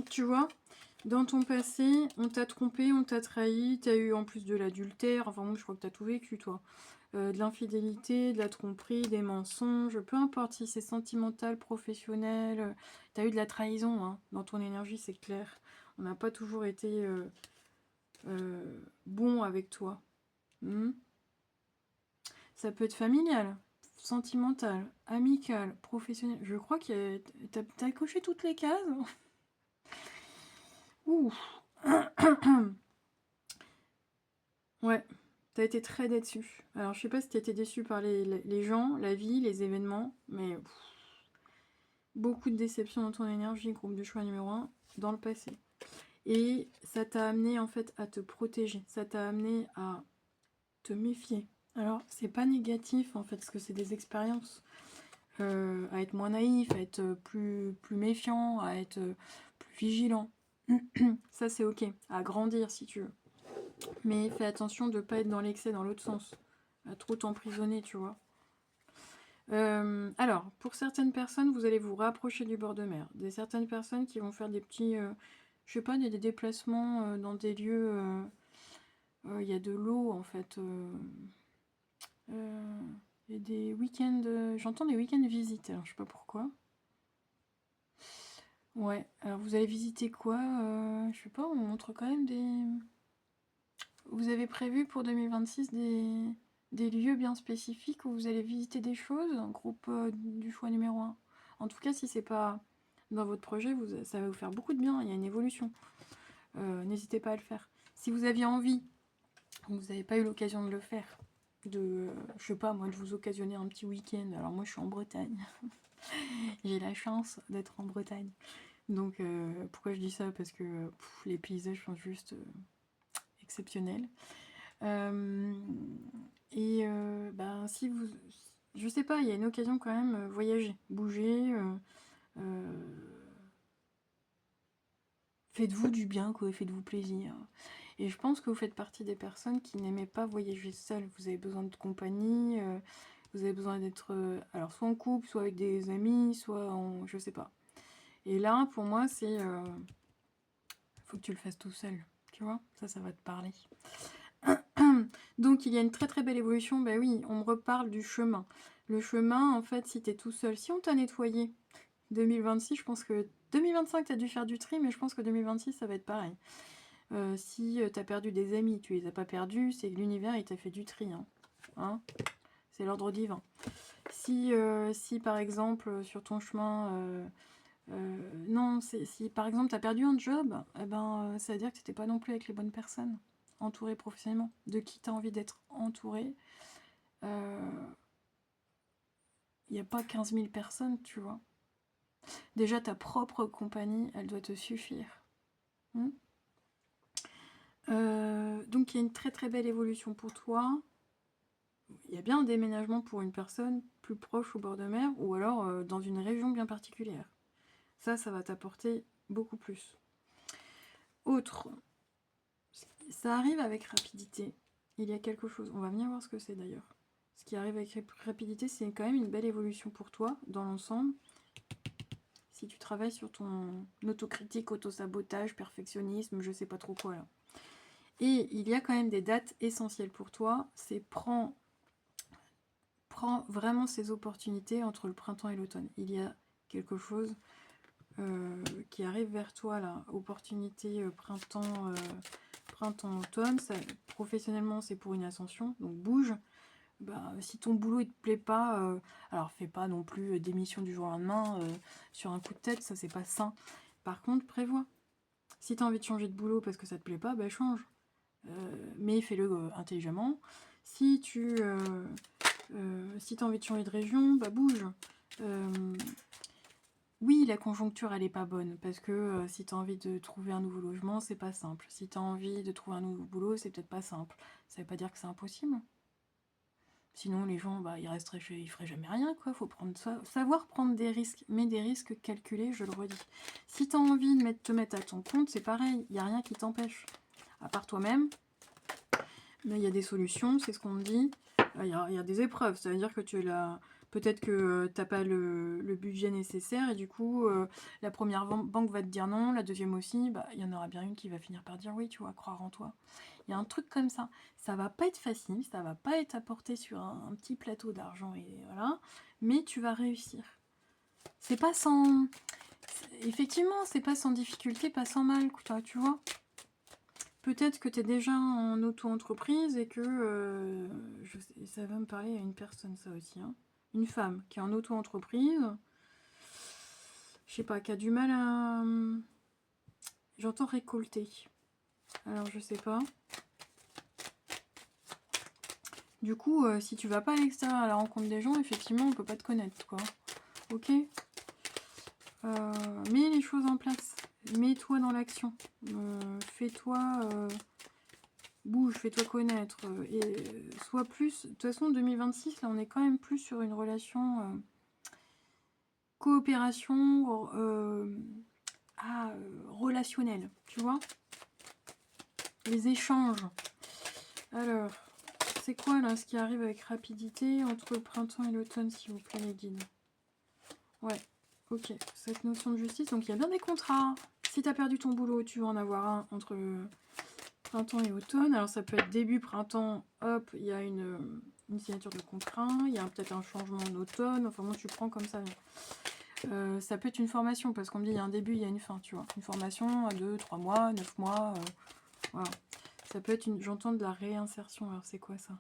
tu vois, dans ton passé, on t'a trompé, on t'a trahi, t'as eu en plus de l'adultère, enfin moi je crois que t'as tout vécu toi. De l'infidélité, de la tromperie, des mensonges, peu importe si c'est sentimental, professionnel, t'as eu de la trahison hein, dans ton énergie, c'est clair. On n'a pas toujours été bon avec toi. Hmm. Ça peut être familial, sentimental, amical, professionnel. Je crois que t'as coché toutes les cases. Ouh. Ouais, t'as été très déçu. Alors, je sais pas si t'as été déçu par les gens, la vie, les événements, mais beaucoup de déceptions dans ton énergie, groupe de choix numéro 1, dans le passé. Et ça t'a amené en fait à te protéger, ça t'a amené à te méfier. Alors, c'est pas négatif en fait, parce que c'est des expériences. À être moins naïf, à être plus méfiant, à être plus vigilant. Ça, c'est ok. À grandir si tu veux. Mais fais attention de ne pas être dans l'excès dans l'autre sens. À trop t'emprisonner, tu vois. Alors, pour certaines personnes, vous allez vous rapprocher du bord de mer. Certaines personnes qui vont faire des petits... je sais pas, des déplacements dans des lieux... Il y a de l'eau, en fait. Et des week-ends... J'entends des week-ends visites, alors je sais pas pourquoi. Ouais, alors vous allez visiter quoi? Je sais pas, on montre quand même des... Vous avez prévu pour 2026 des lieux bien spécifiques où vous allez visiter des choses, un groupe du choix numéro 1. En tout cas, si c'est pas dans votre projet, ça va vous faire beaucoup de bien, il y a une évolution. N'hésitez pas à le faire. Si vous aviez envie, vous n'avez pas eu l'occasion de le faire, je sais pas moi, de vous occasionner un petit week-end. Alors moi je suis en Bretagne, j'ai la chance d'être en Bretagne. Donc pourquoi je dis ça? Parce que les paysages sont juste exceptionnels. Ben, si vous... Je sais pas, il y a une occasion quand même, voyager, bouger, faites-vous du bien, quoi, faites-vous plaisir. Et je pense que vous faites partie des personnes qui n'aimaient pas voyager seul. Vous avez besoin de compagnie, vous avez besoin d'être alors soit en couple, soit avec des amis, soit en... je sais pas. Et là, pour moi, c'est... faut que tu le fasses tout seul, tu vois, ça va te parler. Donc il y a une très très belle évolution. Ben oui, on me reparle du chemin. Le chemin, en fait, si tu es tout seul, si on t'a nettoyé, 2026, je pense que 2025, tu as dû faire du tri, mais je pense que 2026, ça va être pareil. Si tu as perdu des amis, tu les as pas perdus, c'est que l'univers, il t'a fait du tri. Hein, c'est l'ordre divin. Si par exemple, sur ton chemin... non, si par exemple, tu as perdu un job, eh ben, ça veut dire que tu n'étais pas non plus avec les bonnes personnes, entouré professionnellement. De qui tu as envie d'être entouré. Il n'y a pas 15 000 personnes, tu vois. Déjà, ta propre compagnie, elle doit te suffire. Donc, il y a une très très belle évolution pour toi. Il y a bien un déménagement pour une personne plus proche au bord de mer ou alors dans une région bien particulière. Ça va t'apporter beaucoup plus. Autre, ça arrive avec rapidité. Il y a quelque chose, on va venir voir ce que c'est d'ailleurs. Ce qui arrive avec rapidité, c'est quand même une belle évolution pour toi dans l'ensemble. Si tu travailles sur ton autocritique, autosabotage, perfectionnisme, je sais pas trop quoi là. Et il y a quand même des dates essentielles pour toi. C'est prends vraiment ces opportunités entre le printemps et l'automne. Il y a quelque chose qui arrive vers toi là. Opportunité printemps-automne. Professionnellement, c'est pour une ascension. Donc bouge. Bah, si ton boulot il te plaît pas, alors fais pas non plus démission du jour au lendemain sur un coup de tête, ça c'est pas sain. Par contre, prévois. Si tu as envie de changer de boulot parce que ça te plaît pas, bah change. Mais fais-le intelligemment. Si tu as envie de changer de région, bah bouge. Oui, la conjoncture elle est pas bonne parce que si tu as envie de trouver un nouveau logement, c'est pas simple. Si tu as envie de trouver un nouveau boulot, c'est peut-être pas simple. Ça veut pas dire que c'est impossible. Sinon, les gens, bah, ils resteraient ils feraient jamais rien, quoi. Faut savoir prendre des risques, mais des risques calculés, je le redis. Si tu as envie de te mettre à ton compte, c'est pareil, il n'y a rien qui t'empêche. À part toi-même, mais il y a des solutions, c'est ce qu'on dit. Il y a des épreuves, ça veut dire que tu es là. Peut-être que tu n'as pas le budget nécessaire et du coup, la première banque va te dire non, la deuxième aussi, bah, il y en aura bien une qui va finir par dire oui, tu vois, croire en toi. Il y a un truc comme ça. Ça va pas être facile, ça va pas être apporté sur un petit plateau d'argent et voilà, mais tu vas réussir. C'est pas sans... Effectivement, c'est pas sans difficulté, pas sans mal, tu vois. Peut-être que tu es déjà en auto-entreprise et que... ça va me parler à une personne, ça aussi. Hein. Une femme qui est en auto-entreprise, je sais pas, qui a du mal à... J'entends récolter. Alors, je sais pas. Du coup, si tu vas pas à l'extérieur à la rencontre des gens, effectivement, on peut pas te connaître, quoi. Ok. Mets les choses en place. Mets-toi dans l'action. Fais-toi... bouge, fais-toi connaître. Et sois plus... De toute façon, 2026, là, on est quand même plus sur une relation... coopération relationnelle, tu vois. Les échanges. Alors... C'est quoi là ce qui arrive avec rapidité entre le printemps et l'automne, s'il vous plaît, les guides? Ouais, ok. Cette notion de justice, donc il y a bien des contrats. Si tu as perdu ton boulot, tu vas en avoir un entre printemps et automne. Alors ça peut être début printemps, hop, il y a une signature de contrat, il y a peut-être un changement en automne. Enfin bon, tu prends comme ça. Ça peut être une formation, parce qu'on me dit il y a un début, il y a une fin, tu vois. Une formation à 2, 3 mois, 9 mois, voilà. Ça peut être j'entends de la réinsertion. Alors c'est quoi ça?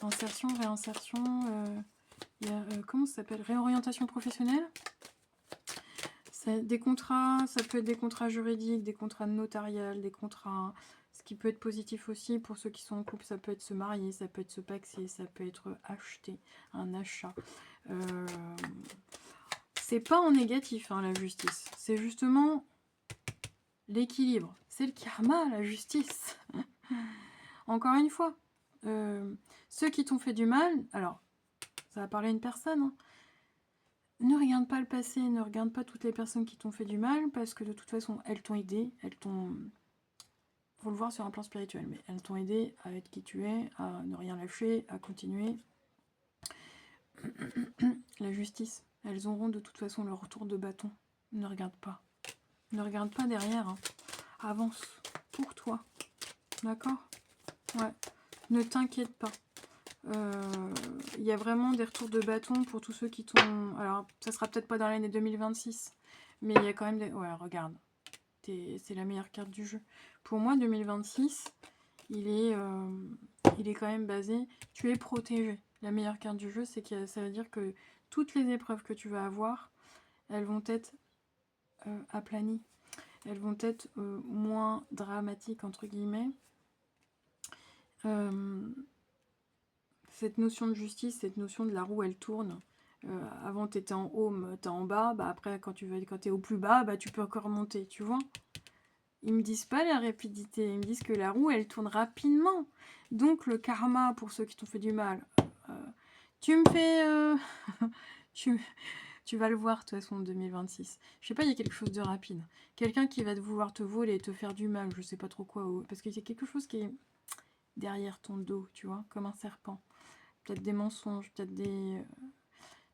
Insertion, réinsertion, comment ça s'appelle? Réorientation professionnelle. Des contrats, ça peut être des contrats juridiques, des contrats notariales, des contrats... Ce qui peut être positif aussi pour ceux qui sont en couple, ça peut être se marier, ça peut être se paxer, ça peut être acheter, un achat. C'est pas en négatif, hein, la justice. C'est justement l'équilibre. C'est le karma, la justice. Encore une fois, ceux qui t'ont fait du mal, alors, ça va parler à une personne, hein. Ne regarde pas le passé, ne regarde pas toutes les personnes qui t'ont fait du mal, parce que de toute façon, elles t'ont aidé, faut le voir sur un plan spirituel, mais elles t'ont aidé à être qui tu es, à ne rien lâcher, à continuer. La justice, elles auront de toute façon leur retour de bâton. Ne regarde pas. Ne regarde pas derrière, hein. Avance pour toi. D'accord? Ouais. Ne t'inquiète pas. Il y a vraiment des retours de bâton pour tous ceux qui t'ont... Alors, ça sera peut-être pas dans l'année 2026, mais il y a quand même des... Ouais, regarde. C'est la meilleure carte du jeu. Pour moi, 2026, il est quand même basé... Tu es protégé. La meilleure carte du jeu, c'est que ça veut dire que toutes les épreuves que tu vas avoir, elles vont être aplanies. Elles vont être moins dramatiques, entre guillemets. Cette notion de justice, cette notion de la roue, elle tourne. Avant, tu étais en haut, tu es en bas. Bah, après, quand tu es au plus bas, bah, tu peux encore monter, tu vois. Ils me disent pas la rapidité. Ils me disent que la roue, elle tourne rapidement. Donc, le karma, pour ceux qui t'ont fait du mal, tu me fais... tu vas le voir, de toute façon, en 2026. Je sais pas, il y a quelque chose de rapide. Quelqu'un qui va vouloir te voler et te faire du mal, je sais pas trop quoi. Parce qu'il y a quelque chose qui est derrière ton dos, tu vois, comme un serpent. Peut-être des mensonges, peut-être des...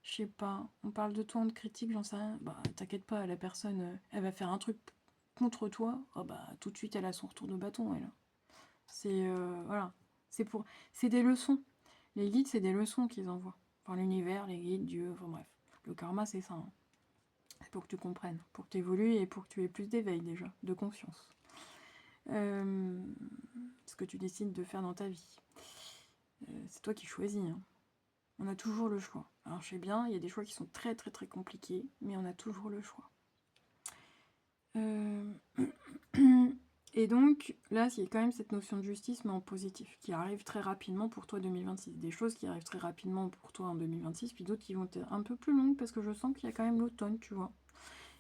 je sais pas. On parle de toi, on te critique, j'en sais rien. Bah, t'inquiète pas, la personne, elle va faire un truc contre toi. Oh bah, tout de suite, elle a son retour de bâton, elle. C'est... voilà. C'est des leçons. Les guides, c'est des leçons qu'ils envoient. Enfin, l'univers, les guides, Dieu, enfin bref. Le karma, c'est ça. Hein. C'est pour que tu comprennes, pour que tu évolues et pour que tu aies plus d'éveil déjà, de conscience. Ce que tu décides de faire dans ta vie. C'est toi qui choisis. Hein. On a toujours le choix. Alors je sais bien, il y a des choix qui sont très très très compliqués, mais on a toujours le choix. Et donc, là, il y a quand même cette notion de justice, mais en positif, qui arrive très rapidement pour toi 2026. Des choses qui arrivent très rapidement pour toi en 2026, puis d'autres qui vont être un peu plus longues, parce que je sens qu'il y a quand même l'automne, tu vois.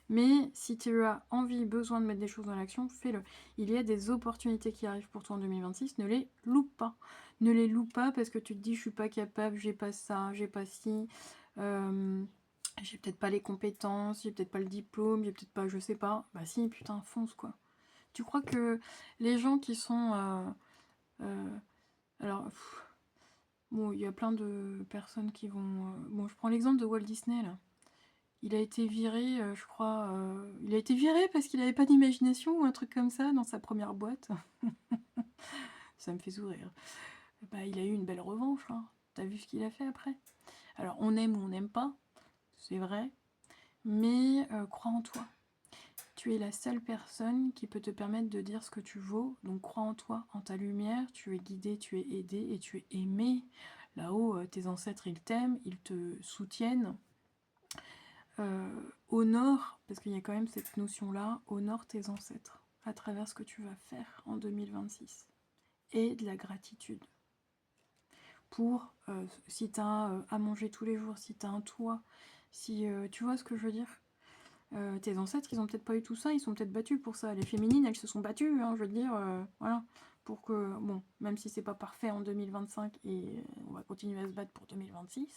Mais si tu as envie, besoin de mettre des choses dans l'action, fais-le. Il y a des opportunités qui arrivent pour toi en 2026, ne les loupe pas. Ne les loupe pas parce que tu te dis je suis pas capable, j'ai pas ça, j'ai pas ci, j'ai peut-être pas les compétences, j'ai peut-être pas le diplôme, j'ai peut-être pas, je sais pas. Bah si, putain, fonce quoi. Tu crois que les gens qui sont... alors, bon, il y a plein de personnes qui vont... bon, je prends l'exemple de Walt Disney là. Il a été viré, je crois. Il a été viré parce qu'il n'avait pas d'imagination ou un truc comme ça dans sa première boîte. Ça me fait sourire. Bah, il a eu une belle revanche. Hein. T'as vu ce qu'il a fait après? Alors, on aime ou on n'aime pas, c'est vrai. Mais crois en toi. Tu es la seule personne qui peut te permettre de dire ce que tu vaux. Donc, crois en toi, en ta lumière. Tu es guidé, tu es aidé et tu es aimé. Là-haut, tes ancêtres, ils t'aiment, ils te soutiennent. Honore, parce qu'il y a quand même cette notion-là, honore tes ancêtres à travers ce que tu vas faire en 2026. Et de la gratitude. Pour, si tu as à manger tous les jours, si tu as un toit, si tu vois ce que je veux dire. Tes ancêtres, ils ont peut-être pas eu tout ça, ils sont peut-être battus pour ça. Les féminines, elles se sont battues, hein, je veux dire, voilà. Pour que, bon, même si c'est pas parfait en 2025, et on va continuer à se battre pour 2026,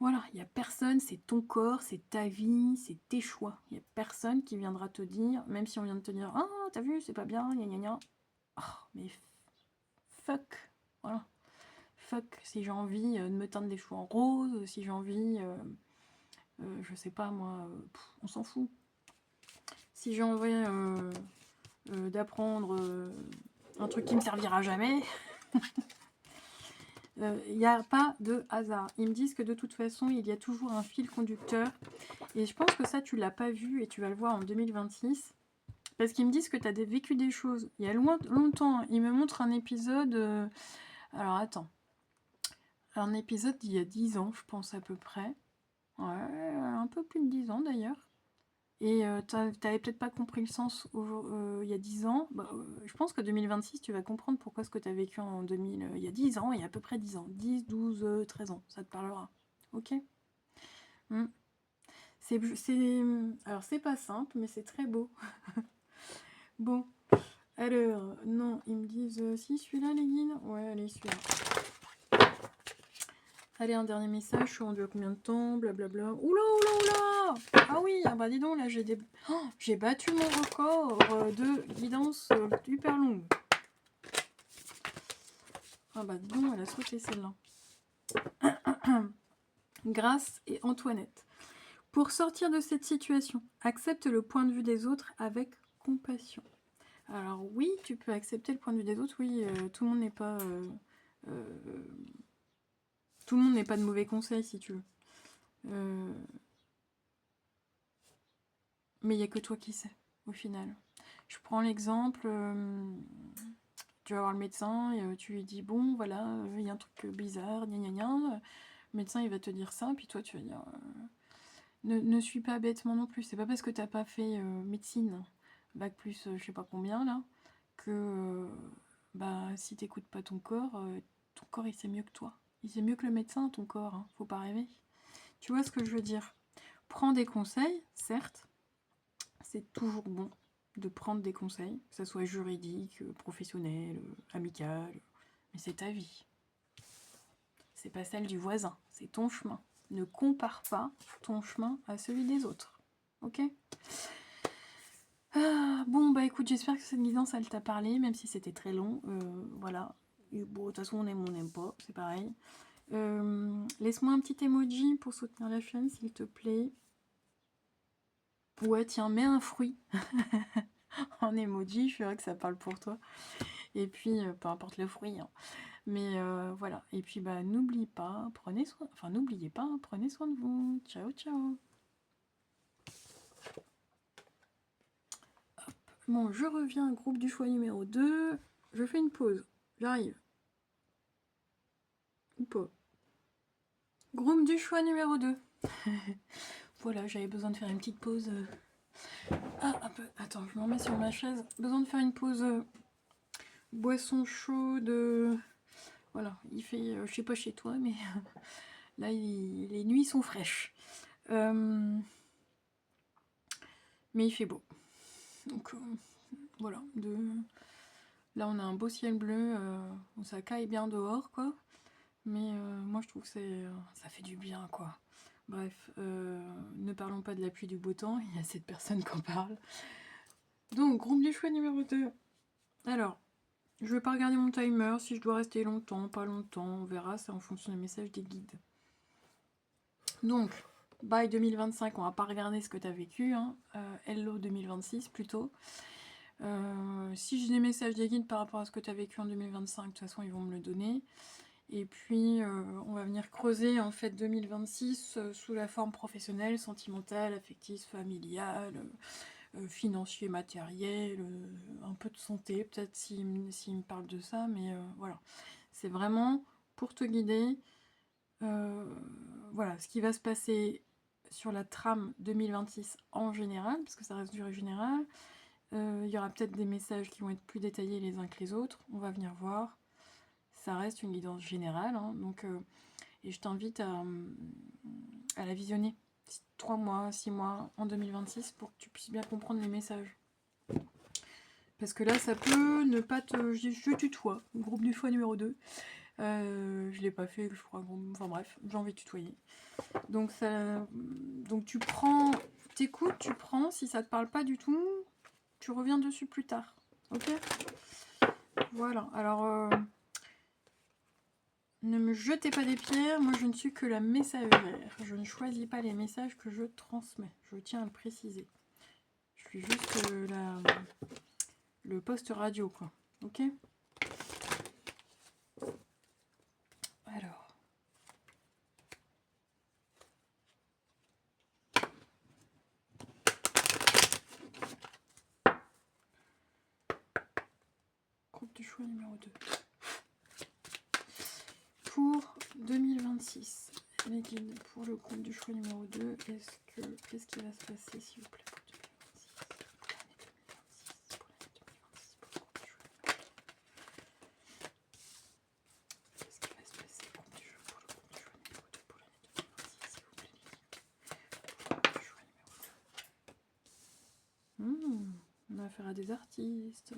voilà, il n'y a personne, c'est ton corps, c'est ta vie, c'est tes choix. Il n'y a personne qui viendra te dire, même si on vient de te dire « Ah, t'as vu, c'est pas bien, gna gna gna. » Oh, mais fuck, voilà. Fuck, si j'ai envie de me teindre les cheveux en rose, si j'ai envie, je sais pas moi, on s'en fout. Si j'ai envie d'apprendre un truc qui me servira jamais... Il n'y a pas de hasard. Ils me disent que de toute façon, il y a toujours un fil conducteur. Et je pense que ça, tu l'as pas vu et tu vas le voir en 2026. Parce qu'ils me disent que tu as vécu des choses. Il y a longtemps, ils me montrent un épisode... alors, attends. Un épisode d'il y a 10 ans, je pense, à peu près. Ouais, un peu plus de 10 ans, d'ailleurs. Et t'avais peut-être pas compris le sens il y a 10 ans. Bah, je pense que 2026, tu vas comprendre pourquoi ce que tu as vécu en 2000, il y a 10 ans, il y a à peu près 10 ans. 10, 12, 13 ans, ça te parlera. Ok. Alors, c'est pas simple, mais c'est très beau. Bon. Alors, non, ils me disent... si, celui-là, les guides? Ouais, allez, celui-là. Allez, un dernier message. Je suis rendue à combien de temps? Blablabla. Oula, oula, oula! Ah oui, ah bah dis donc, là, j'ai battu mon record de guidance hyper longue. Ah bah dis donc, elle a sauté celle-là. Grâce et Antoinette. Pour sortir de cette situation, accepte le point de vue des autres avec compassion. Alors oui, tu peux accepter le point de vue des autres, oui, tout le monde n'est pas... tout le monde n'est pas de mauvais conseils, si tu veux. Mais il n'y a que toi qui sais, au final. Je prends l'exemple, tu vas voir le médecin, et tu lui dis, bon, voilà, il y a un truc bizarre, gna gna gna. Le médecin, il va te dire ça, puis toi, tu vas dire... Ne suis pas bêtement non plus. C'est pas parce que t'as pas fait médecine, bac plus je sais pas combien, là, que bah, si t'écoutes pas ton corps, il sait mieux que toi. Il sait mieux que le médecin, ton corps, hein. Faut pas rêver. Tu vois ce que je veux dire? Prends des conseils, certes, c'est toujours bon de prendre des conseils, que ce soit juridique, professionnel, amical, mais c'est ta vie. C'est pas celle du voisin, c'est ton chemin. Ne compare pas ton chemin à celui des autres. Ok? Bon, bah écoute, j'espère que cette guidance, elle t'a parlé, même si c'était très long. Voilà. Et bon, de toute façon, on aime ou on n'aime pas, c'est pareil. Laisse-moi un petit emoji pour soutenir la chaîne, s'il te plaît. Ouais, tiens, mets un fruit en emoji, je verrai que ça parle pour toi. Et puis, peu importe le fruit, hein. Mais voilà. Et puis, bah, n'oubliez pas, n'oubliez pas, prenez soin de vous. Ciao, ciao. Hop. Bon, je reviens, groupe du choix numéro 2. Je fais une pause. J'arrive. Ou pas. Groupe du choix numéro 2. Voilà, j'avais besoin de faire une petite pause. Attends, je m'en mets sur ma chaise. Besoin de faire une pause boisson chaude. Voilà, il fait, je sais pas chez toi, mais là, les nuits sont fraîches. Mais il fait beau. Donc, voilà. Là, on a un beau ciel bleu. Ça caille bien dehors, quoi. Mais moi, je trouve que ça fait du bien, quoi. Bref, ne parlons pas de la pluie du beau temps, il y a cette personne qui en parle. Donc, groupe du choix numéro 2. Alors, je vais pas regarder mon timer, si je dois rester longtemps, pas longtemps, on verra, c'est en fonction des messages des guides. Donc, bye 2025, on va pas regarder ce que tu as vécu, hein. Hello 2026 plutôt. Si j'ai des messages des guides par rapport à ce que tu as vécu en 2025, de toute façon, ils vont me le donner. Et puis, on va venir creuser en fait 2026 sous la forme professionnelle, sentimentale, affective, familiale, financier, matériel, un peu de santé, peut-être s'il me parle de ça, mais voilà. C'est vraiment pour te guider. Voilà, ce qui va se passer sur la trame 2026 en général, parce que ça reste durée générale. Il y aura peut-être des messages qui vont être plus détaillés les uns que les autres. On va venir voir. Ça reste une guidance générale, hein, donc, et je t'invite à la visionner 3 mois, 6 mois en 2026 pour que tu puisses bien comprendre les messages. Parce que là, ça peut ne pas te... Je tutoie, groupe du choix numéro 2. Je l'ai pas fait, je crois. Enfin bref, j'ai envie de tutoyer. Donc, tu prends... T'écoutes, tu prends. Si ça te parle pas du tout, tu reviens dessus plus tard. Ok? Voilà. Alors... ne me jetez pas des pierres, moi je ne suis que la messagère. Je ne choisis pas les messages que je transmets. Je tiens à le préciser. Je suis juste le poste radio, quoi. Ok? Alors. Groupe du choix numéro 2. Pour 2026, les guides pour le groupe du choix numéro 2, qu'est-ce qui va se passer, s'il vous plaît, pour 2026, qu'est-ce qui va se passer pour le groupe du choix numéro 2 pour l'année 2026, s'il vous plaît, les guides pour le groupe du choix numéro 2. On a affaire à des artistes.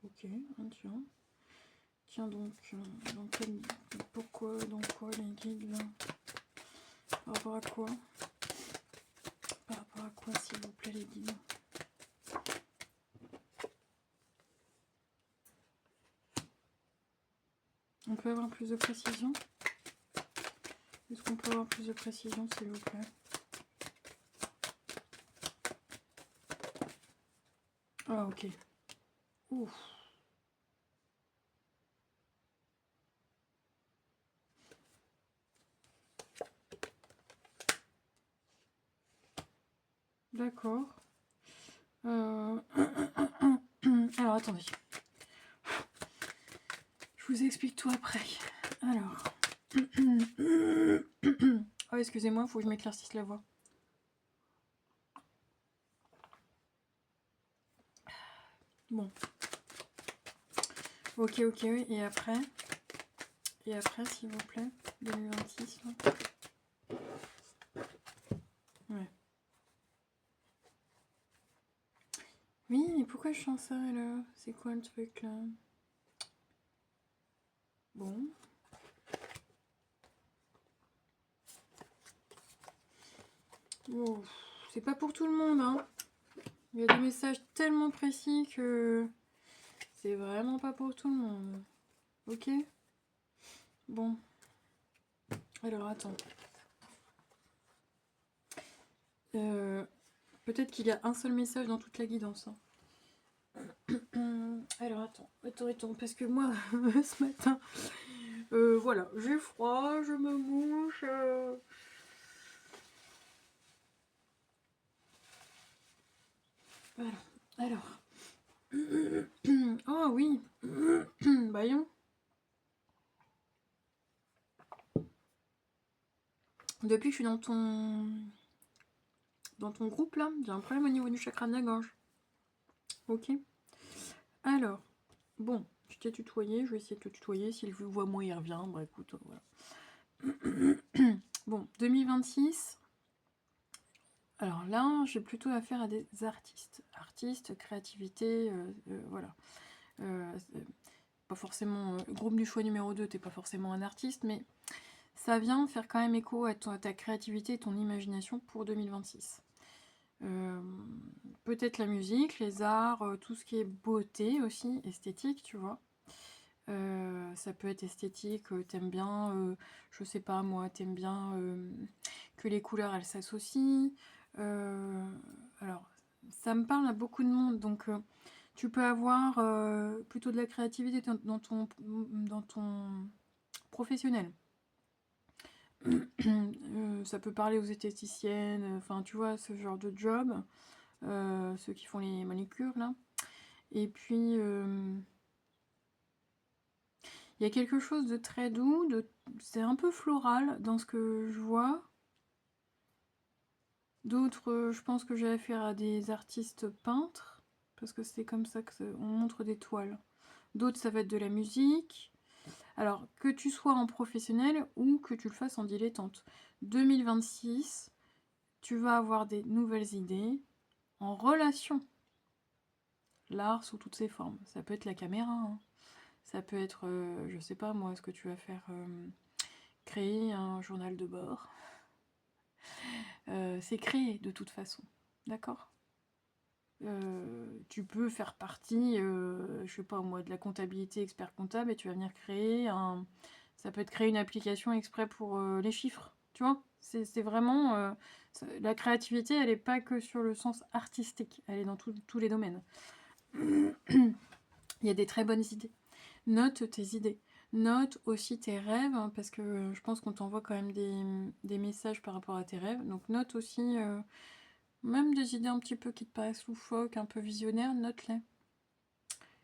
Ok, tiens. Tiens donc, pourquoi, dans quoi les guides là? Par rapport à quoi? quoi, s'il vous plaît, les guides? On peut avoir plus de précision? Est-ce qu'on peut avoir plus de précision, s'il vous plaît? Ah, ok. Ouf. D'accord. Alors, attendez. Je vous explique tout après. Alors. Oh, excusez-moi, il faut que je m'éclaircisse la voix. Bon. Ok, ok, oui. Et après, s'il vous plaît, 2026. Là. Ouais. Oui, mais pourquoi je sens ça, là? C'est quoi le truc, là? Bon. Oh, c'est pas pour tout le monde, hein. Il y a des messages tellement précis que c'est vraiment pas pour tout le monde. Ok? Bon. Alors, attends. Peut-être qu'il y a un seul message dans toute la guidance. Hein. Alors, attends, parce que moi, ce matin, voilà, j'ai froid, je me mouche. Voilà. Alors. Oh oui. Bayon. Depuis que je suis dans ton groupe là, j'ai un problème au niveau du chakra de la gorge. Ok. Alors, bon, je t'ai tutoyé, je vais essayer de te tutoyer. S'il vous voit moi, il revient. Bah écoute, voilà. Bon, 2026. Alors là, j'ai plutôt affaire à des artistes. Artistes, créativité, voilà. Pas forcément... groupe du choix numéro 2, t'es pas forcément un artiste, mais ça vient faire quand même écho à ta créativité et ton imagination pour 2026. Peut-être la musique, les arts, tout ce qui est beauté aussi, esthétique, tu vois. Ça peut être esthétique, t'aimes bien, je sais pas moi, t'aimes bien que les couleurs elles s'associent. Alors, ça me parle à beaucoup de monde, donc tu peux avoir plutôt de la créativité dans ton professionnel. Ça peut parler aux esthéticiennes, enfin tu vois, ce genre de job, ceux qui font les manucures là. Et puis, il y a quelque chose de très doux, c'est un peu floral dans ce que je vois. D'autres, je pense que j'ai affaire à des artistes peintres, parce que c'est comme ça qu'on montre des toiles. D'autres, ça va être de la musique. Alors, que tu sois en professionnel ou que tu le fasses en dilettante. 2026, tu vas avoir des nouvelles idées en relation. L'art sous toutes ses formes. Ça peut être la caméra, hein. Ça peut être, je sais pas moi, ce que tu vas faire, créer un journal de bord. C'est créé de toute façon, d'accord ? Tu peux faire partie, je sais pas moi, de la comptabilité expert comptable et tu vas venir créer ça peut être créer une application exprès pour les chiffres, tu vois ? C'est vraiment... la créativité, elle n'est pas que sur le sens artistique, elle est dans tous les domaines. Il y a des très bonnes idées. Note tes idées. Note aussi tes rêves, hein, parce que je pense qu'on t'envoie quand même des messages par rapport à tes rêves. Donc note aussi même des idées un petit peu qui te paraissent loufoques, un peu visionnaires, note-les.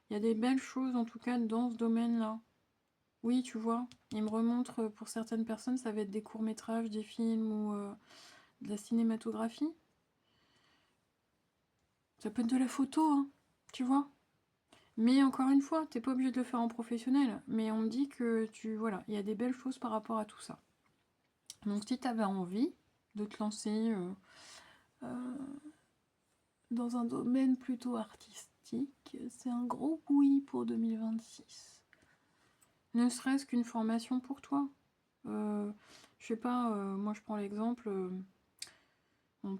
Il y a des belles choses en tout cas dans ce domaine-là. Oui, tu vois, il me remontre pour certaines personnes, ça va être des courts-métrages, des films ou de la cinématographie. Ça peut être de la photo, hein, tu vois. Mais encore une fois, t'es pas obligé de le faire en professionnel. Mais on me dit que voilà, il y a des belles choses par rapport à tout ça. Donc si t'avais envie de te lancer dans un domaine plutôt artistique, c'est un gros oui pour 2026. Ne serait-ce qu'une formation pour toi. Je sais pas, moi je prends l'exemple,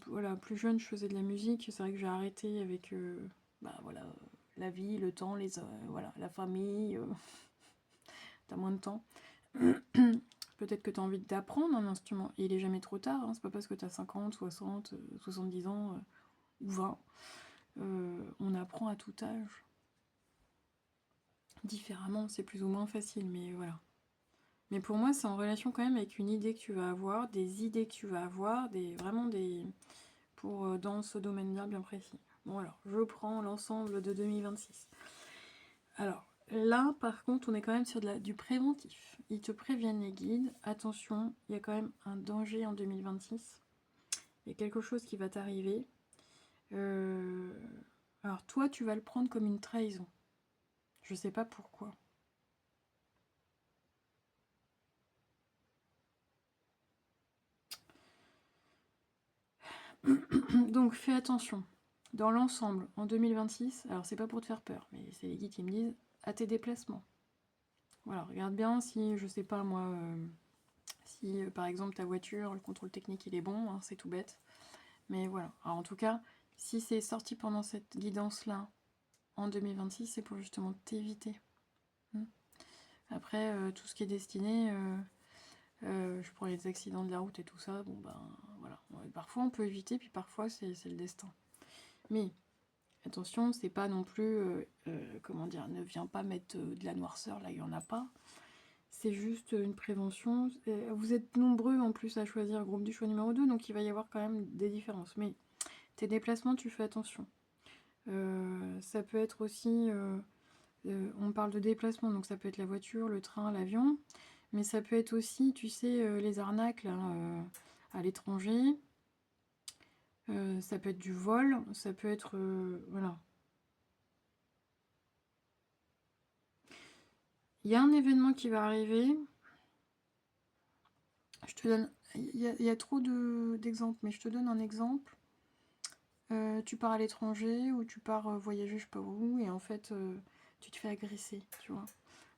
Voilà, plus jeune, je faisais de la musique. C'est vrai que j'ai arrêté avec voilà, la vie, le temps, voilà, la famille. T'as moins de temps. Peut-être que tu as envie d'apprendre un instrument. Et il est jamais trop tard. Hein. C'est pas parce que tu as 50, 60, 70 ans ou 20. On apprend à tout âge. Différemment, c'est plus ou moins facile, mais voilà. Mais pour moi, c'est en relation quand même avec une idée que tu vas avoir, des idées que tu vas avoir, dans ce domaine-là bien précis. Bon alors, je prends l'ensemble de 2026. Alors, là, par contre, on est quand même sur du préventif. Ils te préviennent les guides. Attention, il y a quand même un danger en 2026. Il y a quelque chose qui va t'arriver. Alors toi, tu vas le prendre comme une trahison. Je sais pas pourquoi. Donc fais attention. Dans l'ensemble, en 2026, alors c'est pas pour te faire peur, mais c'est les guides qui me disent, à tes déplacements. Voilà, regarde bien si, je sais pas moi, si par exemple ta voiture, le contrôle technique il est bon, hein, c'est tout bête. Mais voilà, alors en tout cas, si c'est sorti pendant cette guidance-là, en 2026, c'est pour justement t'éviter. Après, tout ce qui est destiné, je prends les accidents de la route et tout ça, bon ben voilà. Parfois on peut éviter, puis parfois c'est le destin. Mais attention, c'est pas non plus, comment dire, ne viens pas mettre de la noirceur, là il y en a pas. C'est juste une prévention. Vous êtes nombreux en plus à choisir le groupe du choix numéro 2, donc il va y avoir quand même des différences. Mais tes déplacements, tu fais attention. Ça peut être aussi... on parle de déplacement, donc ça peut être la voiture, le train, l'avion. Mais ça peut être aussi, tu sais, les arnaques là, à l'étranger. Ça peut être du vol, ça peut être... voilà. Il y a un événement qui va arriver. Je te donne... Il y a trop d'exemples, mais je te donne un exemple. Tu pars à l'étranger ou tu pars voyager je sais pas où et en fait tu te fais agresser, tu vois.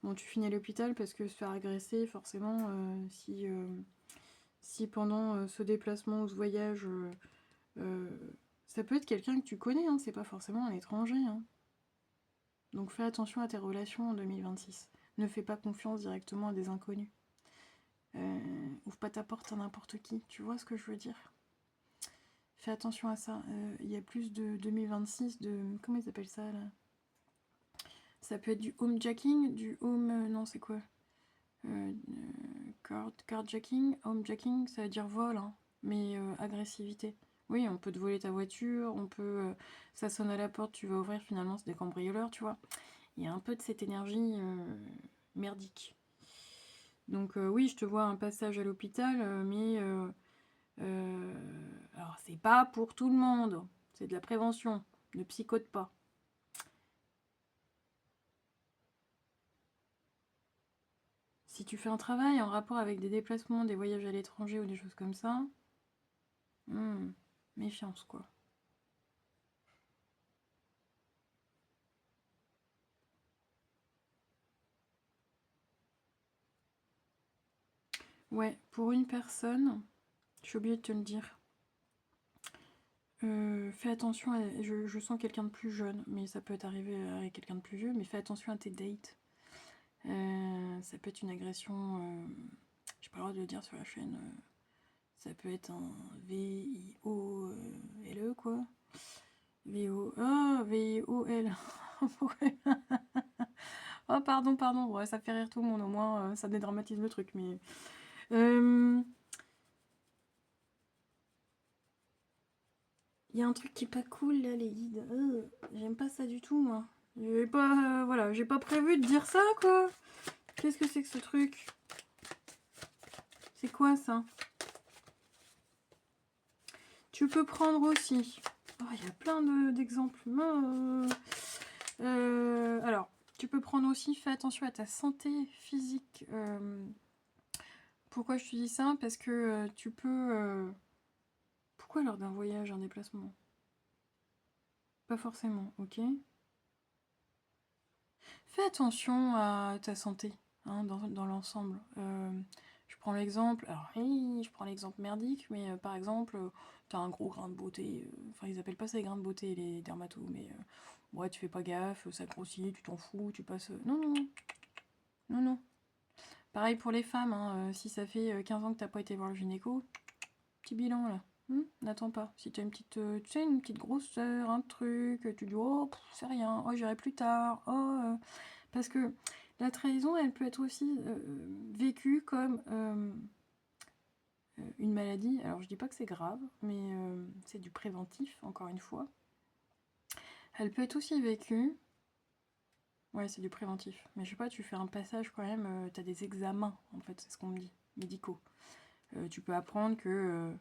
Bon, tu finis à l'hôpital parce que se faire agresser, forcément, si pendant ce déplacement ou ce voyage, ça peut être quelqu'un que tu connais, hein, c'est pas forcément un étranger. Hein. Donc fais attention à tes relations en 2026. Ne fais pas confiance directement à des inconnus. Ouvre pas ta porte à n'importe qui, tu vois ce que je veux dire? Fais attention à ça. Il y a plus de 2026 de... Comment ils appellent ça là? Ça peut être du homejacking, du home... non, c'est quoi? Carjacking, homejacking, ça veut dire vol, hein, mais agressivité. Oui, on peut te voler ta voiture, on peut... ça sonne à la porte, tu vas ouvrir, finalement c'est des cambrioleurs, tu vois. Il y a un peu de cette énergie merdique. Donc oui, je te vois un passage à l'hôpital, mais... alors c'est pas pour tout le monde, c'est de la prévention, ne psychote pas. Si tu fais un travail en rapport avec des déplacements, des voyages à l'étranger ou des choses comme ça, méfiance quoi. Ouais, pour une personne, je suis obligée de te le dire. Fais attention, je sens quelqu'un de plus jeune, mais ça peut être arrivé avec quelqu'un de plus vieux, mais fais attention à tes dates. Ça peut être une agression, j'ai pas le droit de le dire sur la chaîne, ça peut être un V-I-O-L-E quoi. V-I-O-L. Oh pardon, ouais, ça fait rire tout le monde, au moins ça dédramatise le truc, mais... Il y a un truc qui est pas cool là, les guides. J'aime pas ça du tout, moi. Voilà, j'ai pas prévu de dire ça, quoi. Qu'est-ce que c'est que ce truc? C'est quoi ça? Tu peux prendre aussi. Oh, il y a plein d'exemples. Alors, tu peux prendre aussi, fais attention à ta santé physique. Pourquoi je te dis ça? Parce que tu peux... Pourquoi lors d'un voyage, un déplacement? Pas forcément, ok? Fais attention à ta santé, hein, dans l'ensemble. Je prends l'exemple, alors oui, je prends l'exemple merdique, mais par exemple, t'as un gros grain de beauté, enfin ils appellent pas ça les grains de beauté les dermatos, mais ouais, tu fais pas gaffe, ça grossit, tu t'en fous, tu passes... Non, non, non, non, non. Pareil pour les femmes, hein, si ça fait 15 ans que t'as pas été voir le gynéco, petit bilan là. N'attends pas. Si tu as une petite, tu sais, une petite grosseur, un truc, tu dis oh c'est rien, oh j'irai plus tard, parce que la trahison elle peut être aussi vécue comme une maladie. Alors je dis pas que c'est grave, mais c'est du préventif encore une fois. Elle peut être aussi vécue. Ouais, c'est du préventif. Mais je sais pas, tu fais un passage quand même, t'as des examens en fait, c'est ce qu'on me dit, médicaux. Tu peux apprendre que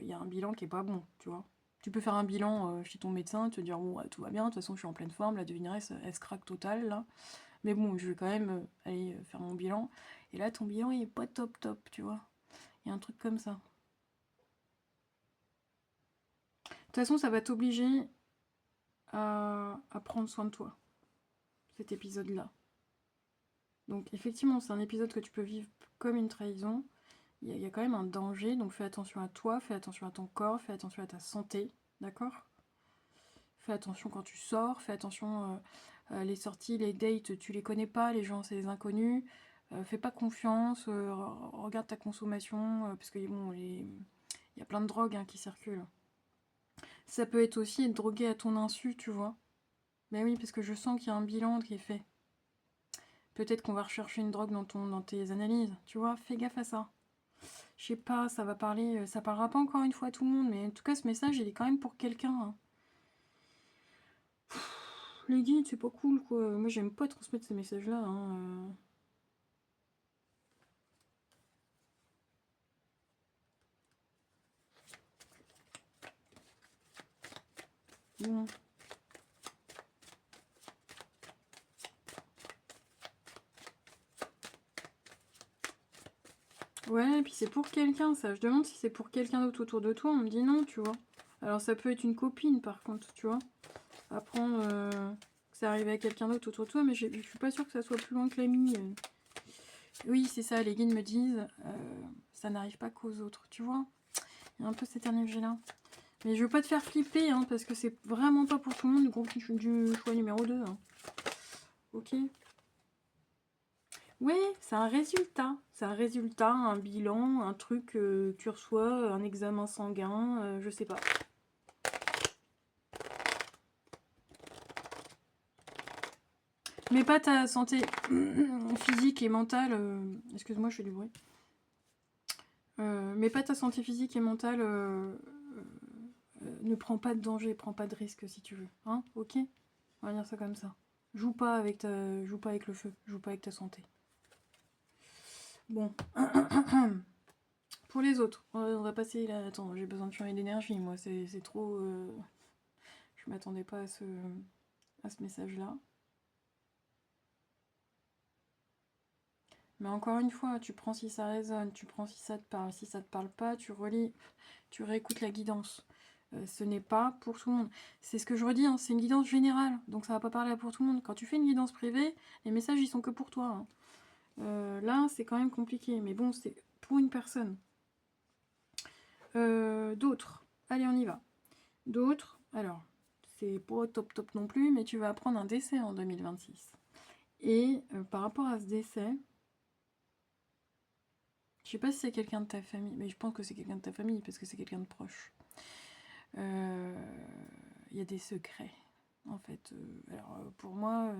y a un bilan qui est pas bon, tu vois. Tu peux faire un bilan chez ton médecin, te dire bon, tout va bien, de toute façon je suis en pleine forme, la devineresse elle se craque totale là. Mais bon, je vais quand même aller faire mon bilan. Et là ton bilan il est pas top top, tu vois. Il y a un truc comme ça. De toute façon ça va t'obliger à prendre soin de toi, cet épisode là. Donc effectivement c'est un épisode que tu peux vivre comme une trahison. Il y a quand même un danger, donc fais attention à toi, fais attention à ton corps, fais attention à ta santé, d'accord? Fais attention quand tu sors, fais attention les sorties, les dates, tu les connais pas, les gens c'est des inconnus. Fais pas confiance, regarde ta consommation, parce que bon, il y a plein de drogues hein, qui circulent. Ça peut être aussi être drogué à ton insu, tu vois. Mais oui, parce que je sens qu'il y a un bilan qui est fait. Peut-être qu'on va rechercher une drogue dans tes analyses, tu vois, fais gaffe à ça. Je sais pas, ça va parler, ça parlera pas encore une fois à tout le monde, mais en tout cas ce message il est quand même pour quelqu'un. Hein. Les guides, c'est pas cool quoi. Moi j'aime pas transmettre ces messages-là. Hein. Bon. Ouais, et puis c'est pour quelqu'un ça. Je demande si c'est pour quelqu'un d'autre autour de toi. On me dit non, tu vois. Alors ça peut être une copine par contre, tu vois. Apprendre que ça arrive à quelqu'un d'autre autour de toi, mais je suis pas sûre que ça soit plus loin que l'ami. Oui, c'est ça, les guides me disent, ça n'arrive pas qu'aux autres, tu vois. Il y a un peu cette énergie-là. Mais je veux pas te faire flipper, hein, parce que c'est vraiment pas pour tout le monde du groupe du choix numéro 2. Hein. Ok. Oui, c'est un résultat. C'est un résultat, un bilan, un truc que tu reçois, un examen sanguin, je sais pas. Mais pas ta santé physique et mentale. Excuse-moi, je fais du bruit. Mais pas ta santé physique et mentale. Ne prends pas de danger, prends pas de risque si tu veux. Hein, ok. On va dire ça comme ça. Joue pas avec le feu, joue pas avec ta santé. Bon. Pour les autres, on va passer là. Attends, j'ai besoin de changer d'énergie, moi, c'est trop. Je m'attendais pas à ce message-là. Mais encore une fois, tu prends si ça résonne, tu prends si ça te parle. Si ça te parle pas, tu relis, tu réécoutes la guidance. Ce n'est pas pour tout le monde. C'est ce que je redis, hein, c'est une guidance générale, donc ça va pas parler pour tout le monde. Quand tu fais une guidance privée, les messages ils sont que pour toi. Hein. Là, c'est quand même compliqué, mais bon, c'est pour une personne. D'autres. Allez, on y va. D'autres. Alors, c'est pas top top non plus, mais tu vas apprendre un décès en 2026. Et par rapport à ce décès, je sais pas si c'est quelqu'un de ta famille, mais je pense que c'est quelqu'un de ta famille parce que c'est quelqu'un de proche. Il y a des secrets, en fait. Alors, pour moi,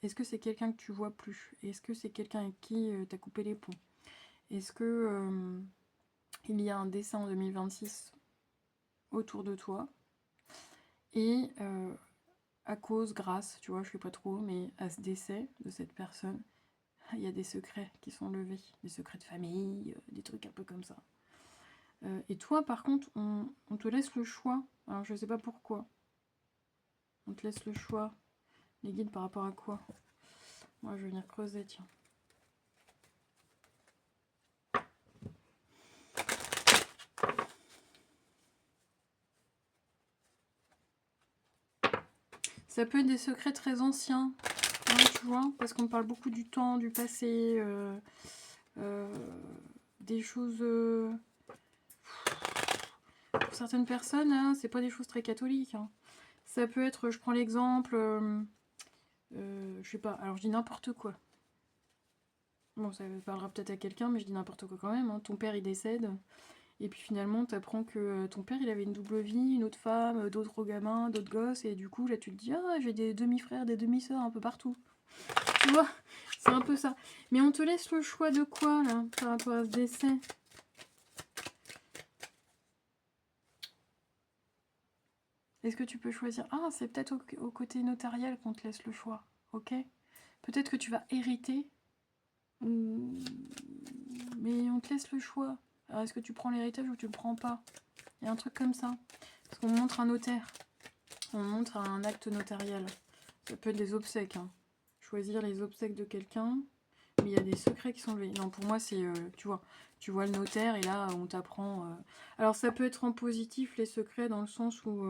est-ce que c'est quelqu'un que tu vois plus? Est-ce que c'est quelqu'un avec qui tu as coupé les ponts? Est-ce que il y a un décès en 2026 autour de toi? Et à cause, grâce, tu vois, je sais pas trop, mais à ce décès de cette personne, il y a des secrets qui sont levés, des secrets de famille, des trucs un peu comme ça. Et toi, par contre, on te laisse le choix. Alors, je sais pas pourquoi. On te laisse le choix. Les guides par rapport à quoi? Moi, je vais venir creuser, tiens. Ça peut être des secrets très anciens, hein, tu vois, parce qu'on parle beaucoup du temps, du passé. Des choses... pour certaines personnes, hein, c'est pas des choses très catholiques. Hein. Ça peut être, je prends l'exemple... je sais pas, alors je dis n'importe quoi. Bon, ça parlera peut-être à quelqu'un, mais je dis n'importe quoi quand même. Hein. Ton père, il décède. Et puis finalement, t'apprends que ton père, il avait une double vie, une autre femme, d'autres gamins, d'autres gosses. Et du coup, là, tu te dis, ah, j'ai des demi-frères, des demi-sœurs un peu partout. Tu vois, c'est un peu ça. Mais on te laisse le choix de quoi, là, par rapport à ce décès? Est-ce que tu peux choisir? Ah, c'est peut-être au côté notarial qu'on te laisse le choix. Ok? Peut-être que tu vas hériter. Mais on te laisse le choix. Alors, est-ce que tu prends l'héritage ou tu le prends pas? Il y a un truc comme ça. Parce qu'on montre un notaire. On montre un acte notarial. Ça peut être des obsèques. Hein. Choisir les obsèques de quelqu'un. Mais il y a des secrets qui sont levés. Non, pour moi, c'est... tu vois le notaire et là, on t'apprend... Alors, ça peut être en positif, les secrets, dans le sens où...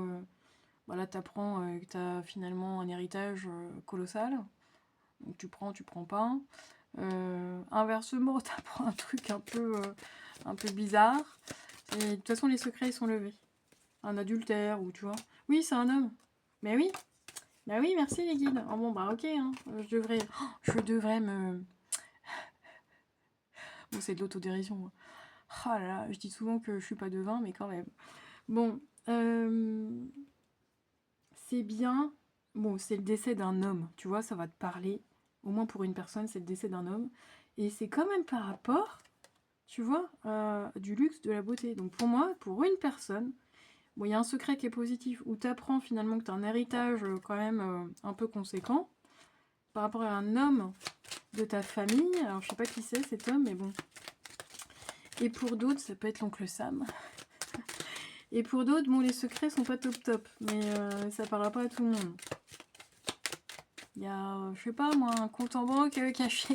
voilà, t'apprends que t'as finalement un héritage colossal. Donc, tu prends pas. Inversement, t'apprends un truc un peu bizarre. Et de toute façon, les secrets, ils sont levés. Un adultère, ou tu vois. Oui, c'est un homme. Mais oui. Bah oui, merci les guides. Oh bon, bah ok. Hein. Je devrais me... Bon, c'est de l'autodérision. Hein. Oh là là, je dis souvent que je suis pas devin, mais quand même. Bon, c'est bien. Bon, c'est le décès d'un homme. Tu vois, ça va te parler. Au moins pour une personne, c'est le décès d'un homme. Et c'est quand même par rapport, tu vois, du luxe, de la beauté. Donc pour moi, pour une personne, bon, il y a un secret qui est positif, où tu apprends finalement que tu as un héritage quand même un peu conséquent, par rapport à un homme de ta famille. Alors je sais pas qui c'est cet homme, mais bon. Et pour d'autres, ça peut être l'oncle Sam. Et pour d'autres, bon, les secrets sont pas top top, mais ça parlera pas à tout le monde. Il y a, je sais pas moi, un compte en banque caché.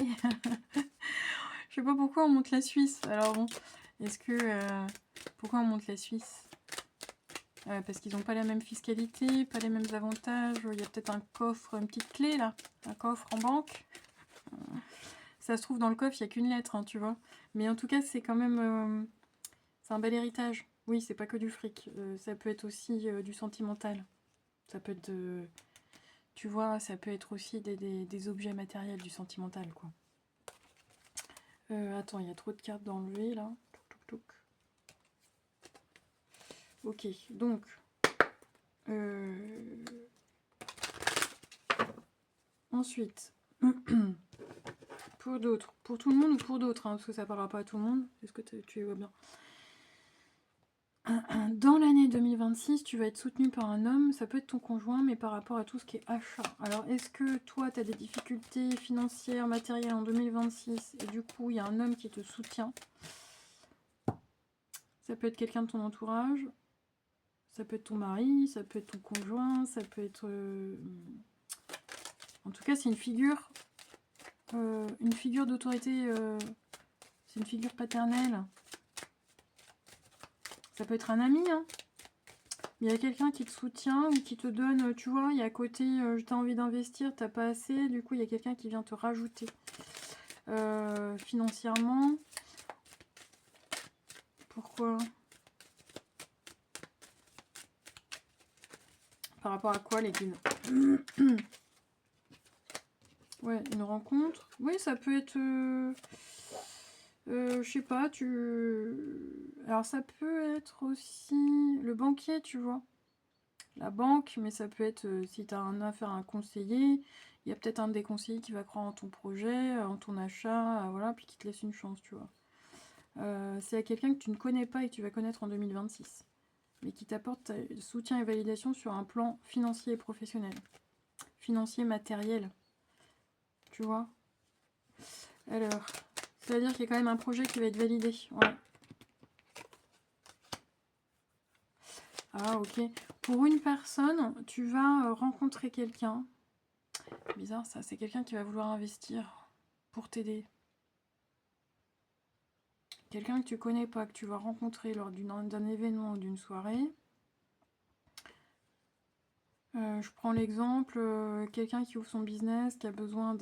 Je sais pas pourquoi on monte la Suisse. Alors bon, est-ce que... pourquoi on monte la Suisse? Parce qu'ils n'ont pas la même fiscalité, pas les mêmes avantages. Il y a peut-être un coffre, une petite clé là, un coffre en banque. Ça se trouve dans le coffre, il n'y a qu'une lettre, hein, tu vois. Mais en tout cas, c'est quand même... c'est un bel héritage. Oui, c'est pas que du fric. Ça peut être aussi du sentimental. Ça peut être... tu vois, ça peut être aussi des objets matériels, du sentimental, quoi. Attends, il y a trop de cartes d'enlever, là. Touc, touc, touc. Ok, donc... ensuite... pour d'autres. Pour tout le monde ou pour d'autres, hein, parce que ça parlera pas à tout le monde. Est-ce que tu vois bien? Dans l'année 2026, tu vas être soutenu par un homme, ça peut être ton conjoint, mais par rapport à tout ce qui est achat. Alors, est-ce que toi, tu as des difficultés financières, matérielles en 2026, et du coup, il y a un homme qui te soutient? Ça peut être quelqu'un de ton entourage, ça peut être ton mari, ça peut être ton conjoint, ça peut être... En tout cas, c'est une figure d'autorité, c'est une figure paternelle. Ça peut être un ami, hein. Il y a quelqu'un qui te soutient ou qui te donne, tu vois, il y a à côté, t'as envie d'investir, t'as pas assez, du coup il y a quelqu'un qui vient te rajouter financièrement. Pourquoi? Par rapport à quoi les guides? Ouais, une rencontre. Oui, ça peut être... je sais pas, alors ça peut être aussi le banquier, tu vois. La banque, mais ça peut être, si tu as un affaire à un conseiller, il y a peut-être un des conseillers qui va croire en ton projet, en ton achat, voilà, puis qui te laisse une chance, tu vois. C'est à quelqu'un que tu ne connais pas et que tu vas connaître en 2026, mais qui t'apporte soutien et validation sur un plan financier et professionnel. Financier, matériel, tu vois. Alors, ça veut dire qu'il y a quand même un projet qui va être validé, ouais. Ah, ok. Pour une personne, tu vas rencontrer quelqu'un. Bizarre ça, c'est quelqu'un qui va vouloir investir pour t'aider. Quelqu'un que tu connais pas, que tu vas rencontrer lors d'un événement ou d'une soirée. Je prends l'exemple, quelqu'un qui ouvre son business, qui a besoin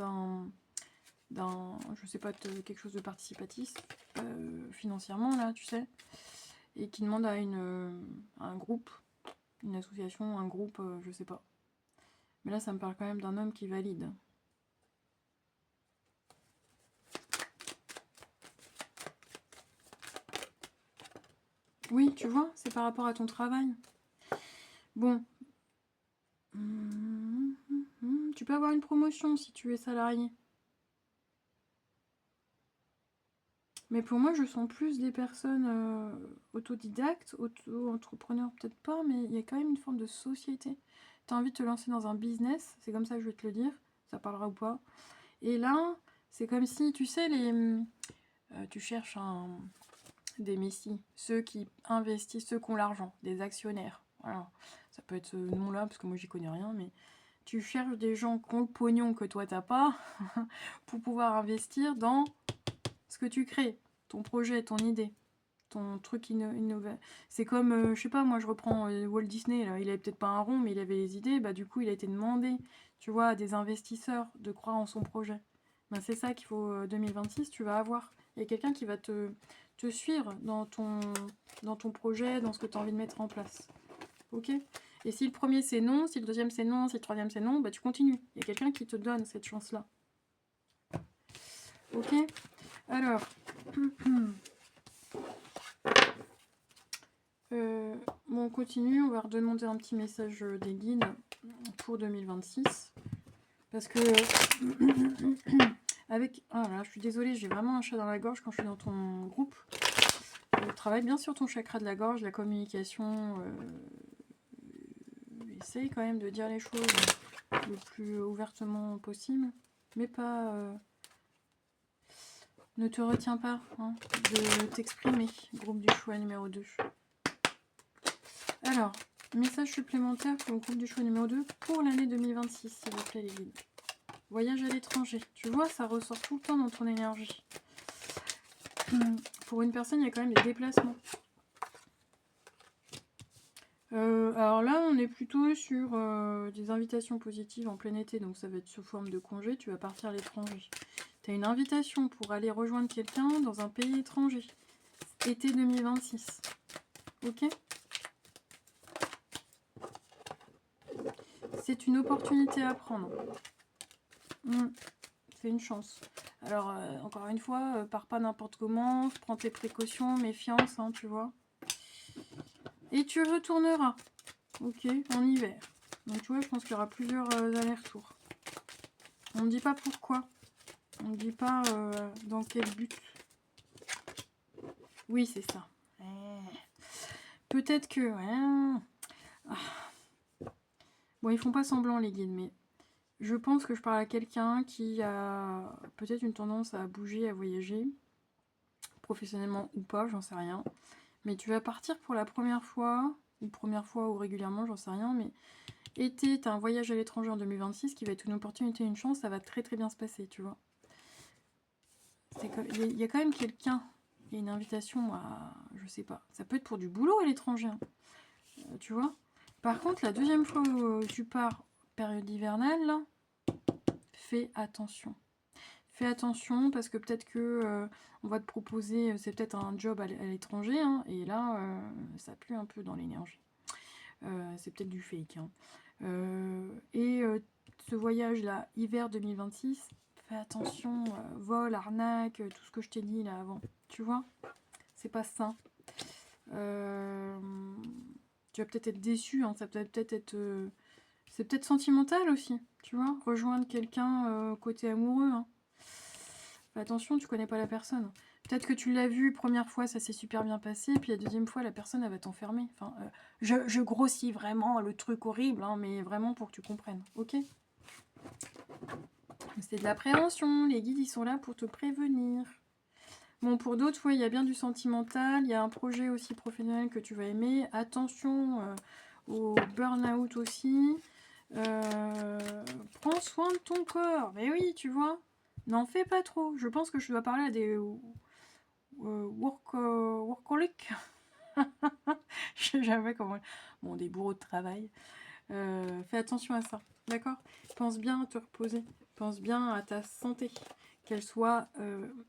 je sais pas, quelque chose de participatif, financièrement, là, tu sais, et qui demande à un groupe, une association, un groupe, je sais pas. Mais là, ça me parle quand même d'un homme qui valide. Oui, tu vois, c'est par rapport à ton travail. Bon. Tu peux avoir une promotion si tu es salarié. Mais pour moi, je sens plus des personnes autodidactes, auto-entrepreneurs peut-être pas, mais il y a quand même une forme de société. Tu as envie de te lancer dans un business, c'est comme ça que je vais te le dire, ça parlera ou pas. Et là, c'est comme si, tu sais, tu cherches des messies, ceux qui investissent, ceux qui ont l'argent, des actionnaires. Voilà. Ça peut être ce nom-là, parce que moi j'y connais rien, mais tu cherches des gens qui ont le pognon que toi t'as pas, pour pouvoir investir dans ce que tu crées, ton projet, ton idée, ton truc innové. C'est comme, je sais pas, moi je reprends Walt Disney, là, il avait peut-être pas un rond, mais il avait les idées, bah du coup il a été demandé, tu vois, à des investisseurs de croire en son projet. Ben, c'est ça qu'il faut 2026, tu vas avoir. Il y a quelqu'un qui va te suivre dans ton projet, dans ce que tu as envie de mettre en place. Ok? Et si le premier c'est non, si le deuxième c'est non, si le troisième c'est non, bah tu continues. Il y a quelqu'un qui te donne cette chance-là. Ok? Alors, bon, on continue. On va redemander un petit message des guides pour 2026. Parce que avec... Ah là, je suis désolée, j'ai vraiment un chat dans la gorge quand je suis dans ton groupe. Travaille bien sur ton chakra de la gorge, la communication. Essaye quand même de dire les choses le plus ouvertement possible. Mais pas... ne te retiens pas hein, de t'exprimer. Groupe du choix numéro 2. Alors, message supplémentaire pour le groupe du choix numéro 2 pour l'année 2026, s'il vous plaît les guides. Voyage à l'étranger. Tu vois, ça ressort tout le temps dans ton énergie. Pour une personne, il y a quand même des déplacements. Alors là, on est plutôt sur des invitations positives en plein été, donc ça va être sous forme de congé, tu vas partir à l'étranger. Tu as une invitation pour aller rejoindre quelqu'un dans un pays étranger. Été 2026. Ok ? C'est une opportunité à prendre. C'est une chance. Alors, encore une fois, pars pas n'importe comment, prends tes précautions, méfiance, hein, tu vois. Et tu retourneras, ok, en hiver. Donc, tu vois, je pense qu'il y aura plusieurs allers-retours. On ne dit pas pourquoi. On ne dit pas dans quel but. Oui, c'est ça. Peut-être que... Ouais. Bon, ils font pas semblant, les guides, mais... Je pense que je parle à quelqu'un qui a peut-être une tendance à bouger, à voyager. Professionnellement ou pas, j'en sais rien. Mais tu vas partir pour la première fois ou régulièrement, j'en sais rien, mais été, tu as un voyage à l'étranger en 2026 qui va être une opportunité, une chance, ça va très très bien se passer, tu vois. Il y a quand même quelqu'un, il y a une invitation à, je sais pas, ça peut être pour du boulot à l'étranger, hein, tu vois. Par contre, la deuxième fois où tu pars, période hivernale, là, fais attention. Fais attention parce que peut-être que on va te proposer, c'est peut-être un job à l'étranger, hein, et là, ça pue un peu dans l'énergie. C'est peut-être du fake. Hein. Ce voyage-là, hiver 2026, fais attention, vol, arnaque, tout ce que je t'ai dit là avant. Tu vois, c'est pas ça. Tu vas peut-être être déçu, hein, ça peut peut-être être... c'est peut-être sentimental aussi, tu vois, rejoindre quelqu'un côté amoureux. Hein. Fais attention, tu connais pas la personne. Peut-être que tu l'as vu première fois, ça s'est super bien passé, puis la deuxième fois, la personne, elle va t'enfermer. Enfin, je grossis vraiment le truc horrible, hein, mais vraiment pour que tu comprennes, ok? C'est de la prévention, les guides, ils sont là pour te prévenir. Bon, pour d'autres, oui, il y a bien du sentimental, il y a un projet aussi professionnel que tu vas aimer. Attention au burn-out aussi. Prends soin de ton corps, mais oui, tu vois. N'en fais pas trop. Je pense que je dois parler à des workaholics. Je sais jamais comment... Bon, des bourreaux de travail. Fais attention à ça, d'accord? Pense bien à te reposer. Pense bien à ta santé. qu'elle soit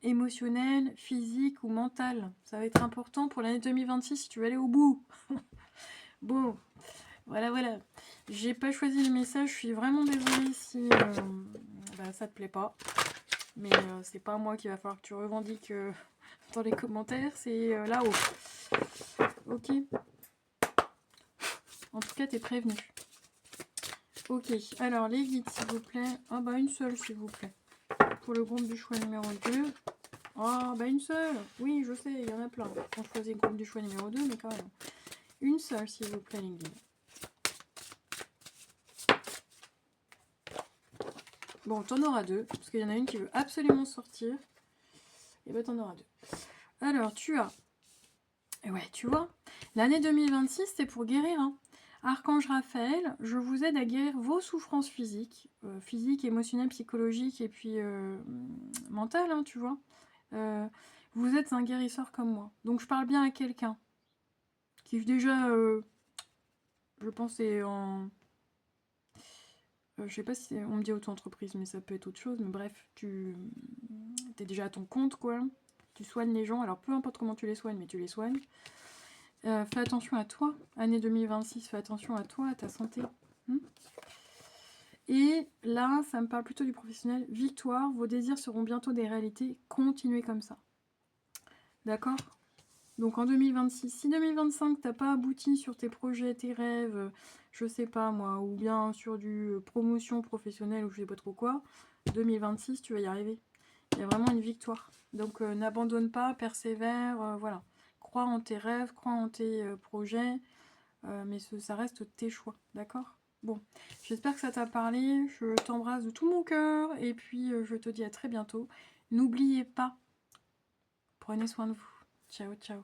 émotionnelle, physique ou mentale. Ça va être important pour l'année 2026 si tu veux aller au bout. Bon, voilà. J'ai pas choisi les messages, je suis vraiment désolée si ça te plaît pas. Mais c'est pas moi qu'il va falloir que tu revendiques dans les commentaires, c'est là-haut. Ok. En tout cas, t'es prévenu. Ok, alors les guides, s'il vous plaît. Ah bah une seule, s'il vous plaît. Pour le groupe du choix numéro 2. Ah bah une seule. Oui, je sais, il y en a plein. On choisit le groupe du choix numéro 2, mais quand même. Une seule, s'il vous plaît, les guides. Bon, t'en auras deux, parce qu'il y en a une qui veut absolument sortir. Et bah t'en auras deux. Alors, tu as... Ouais, tu vois, l'année 2026, c'est pour guérir. Hein. Archange Raphaël, je vous aide à guérir vos souffrances physiques, émotionnelles, psychologiques et puis mentales, hein, tu vois. Vous êtes un guérisseur comme moi. Donc je parle bien à quelqu'un qui déjà, je pense, est en... je sais pas si on me dit auto-entreprise, mais ça peut être autre chose. Mais bref, tu es déjà à ton compte, quoi. Tu soignes les gens. Alors peu importe comment tu les soignes, mais tu les soignes. Fais attention à toi. Année 2026, fais attention à toi, à ta santé. Et là, ça me parle plutôt du professionnel. Victoire, vos désirs seront bientôt des réalités. Continuez comme ça. D'accord ? Donc en 2026, si 2025 t'as pas abouti sur tes projets, tes rêves, je sais pas moi, ou bien sur du promotion professionnelle ou je sais pas trop quoi, 2026 tu vas y arriver. Il y a vraiment une victoire. Donc n'abandonne pas, persévère, voilà. Crois en tes rêves, crois en tes projets, mais ça reste tes choix, d'accord ? Bon, j'espère que ça t'a parlé, je t'embrasse de tout mon cœur et puis je te dis à très bientôt. N'oubliez pas, prenez soin de vous. Ciao, ciao.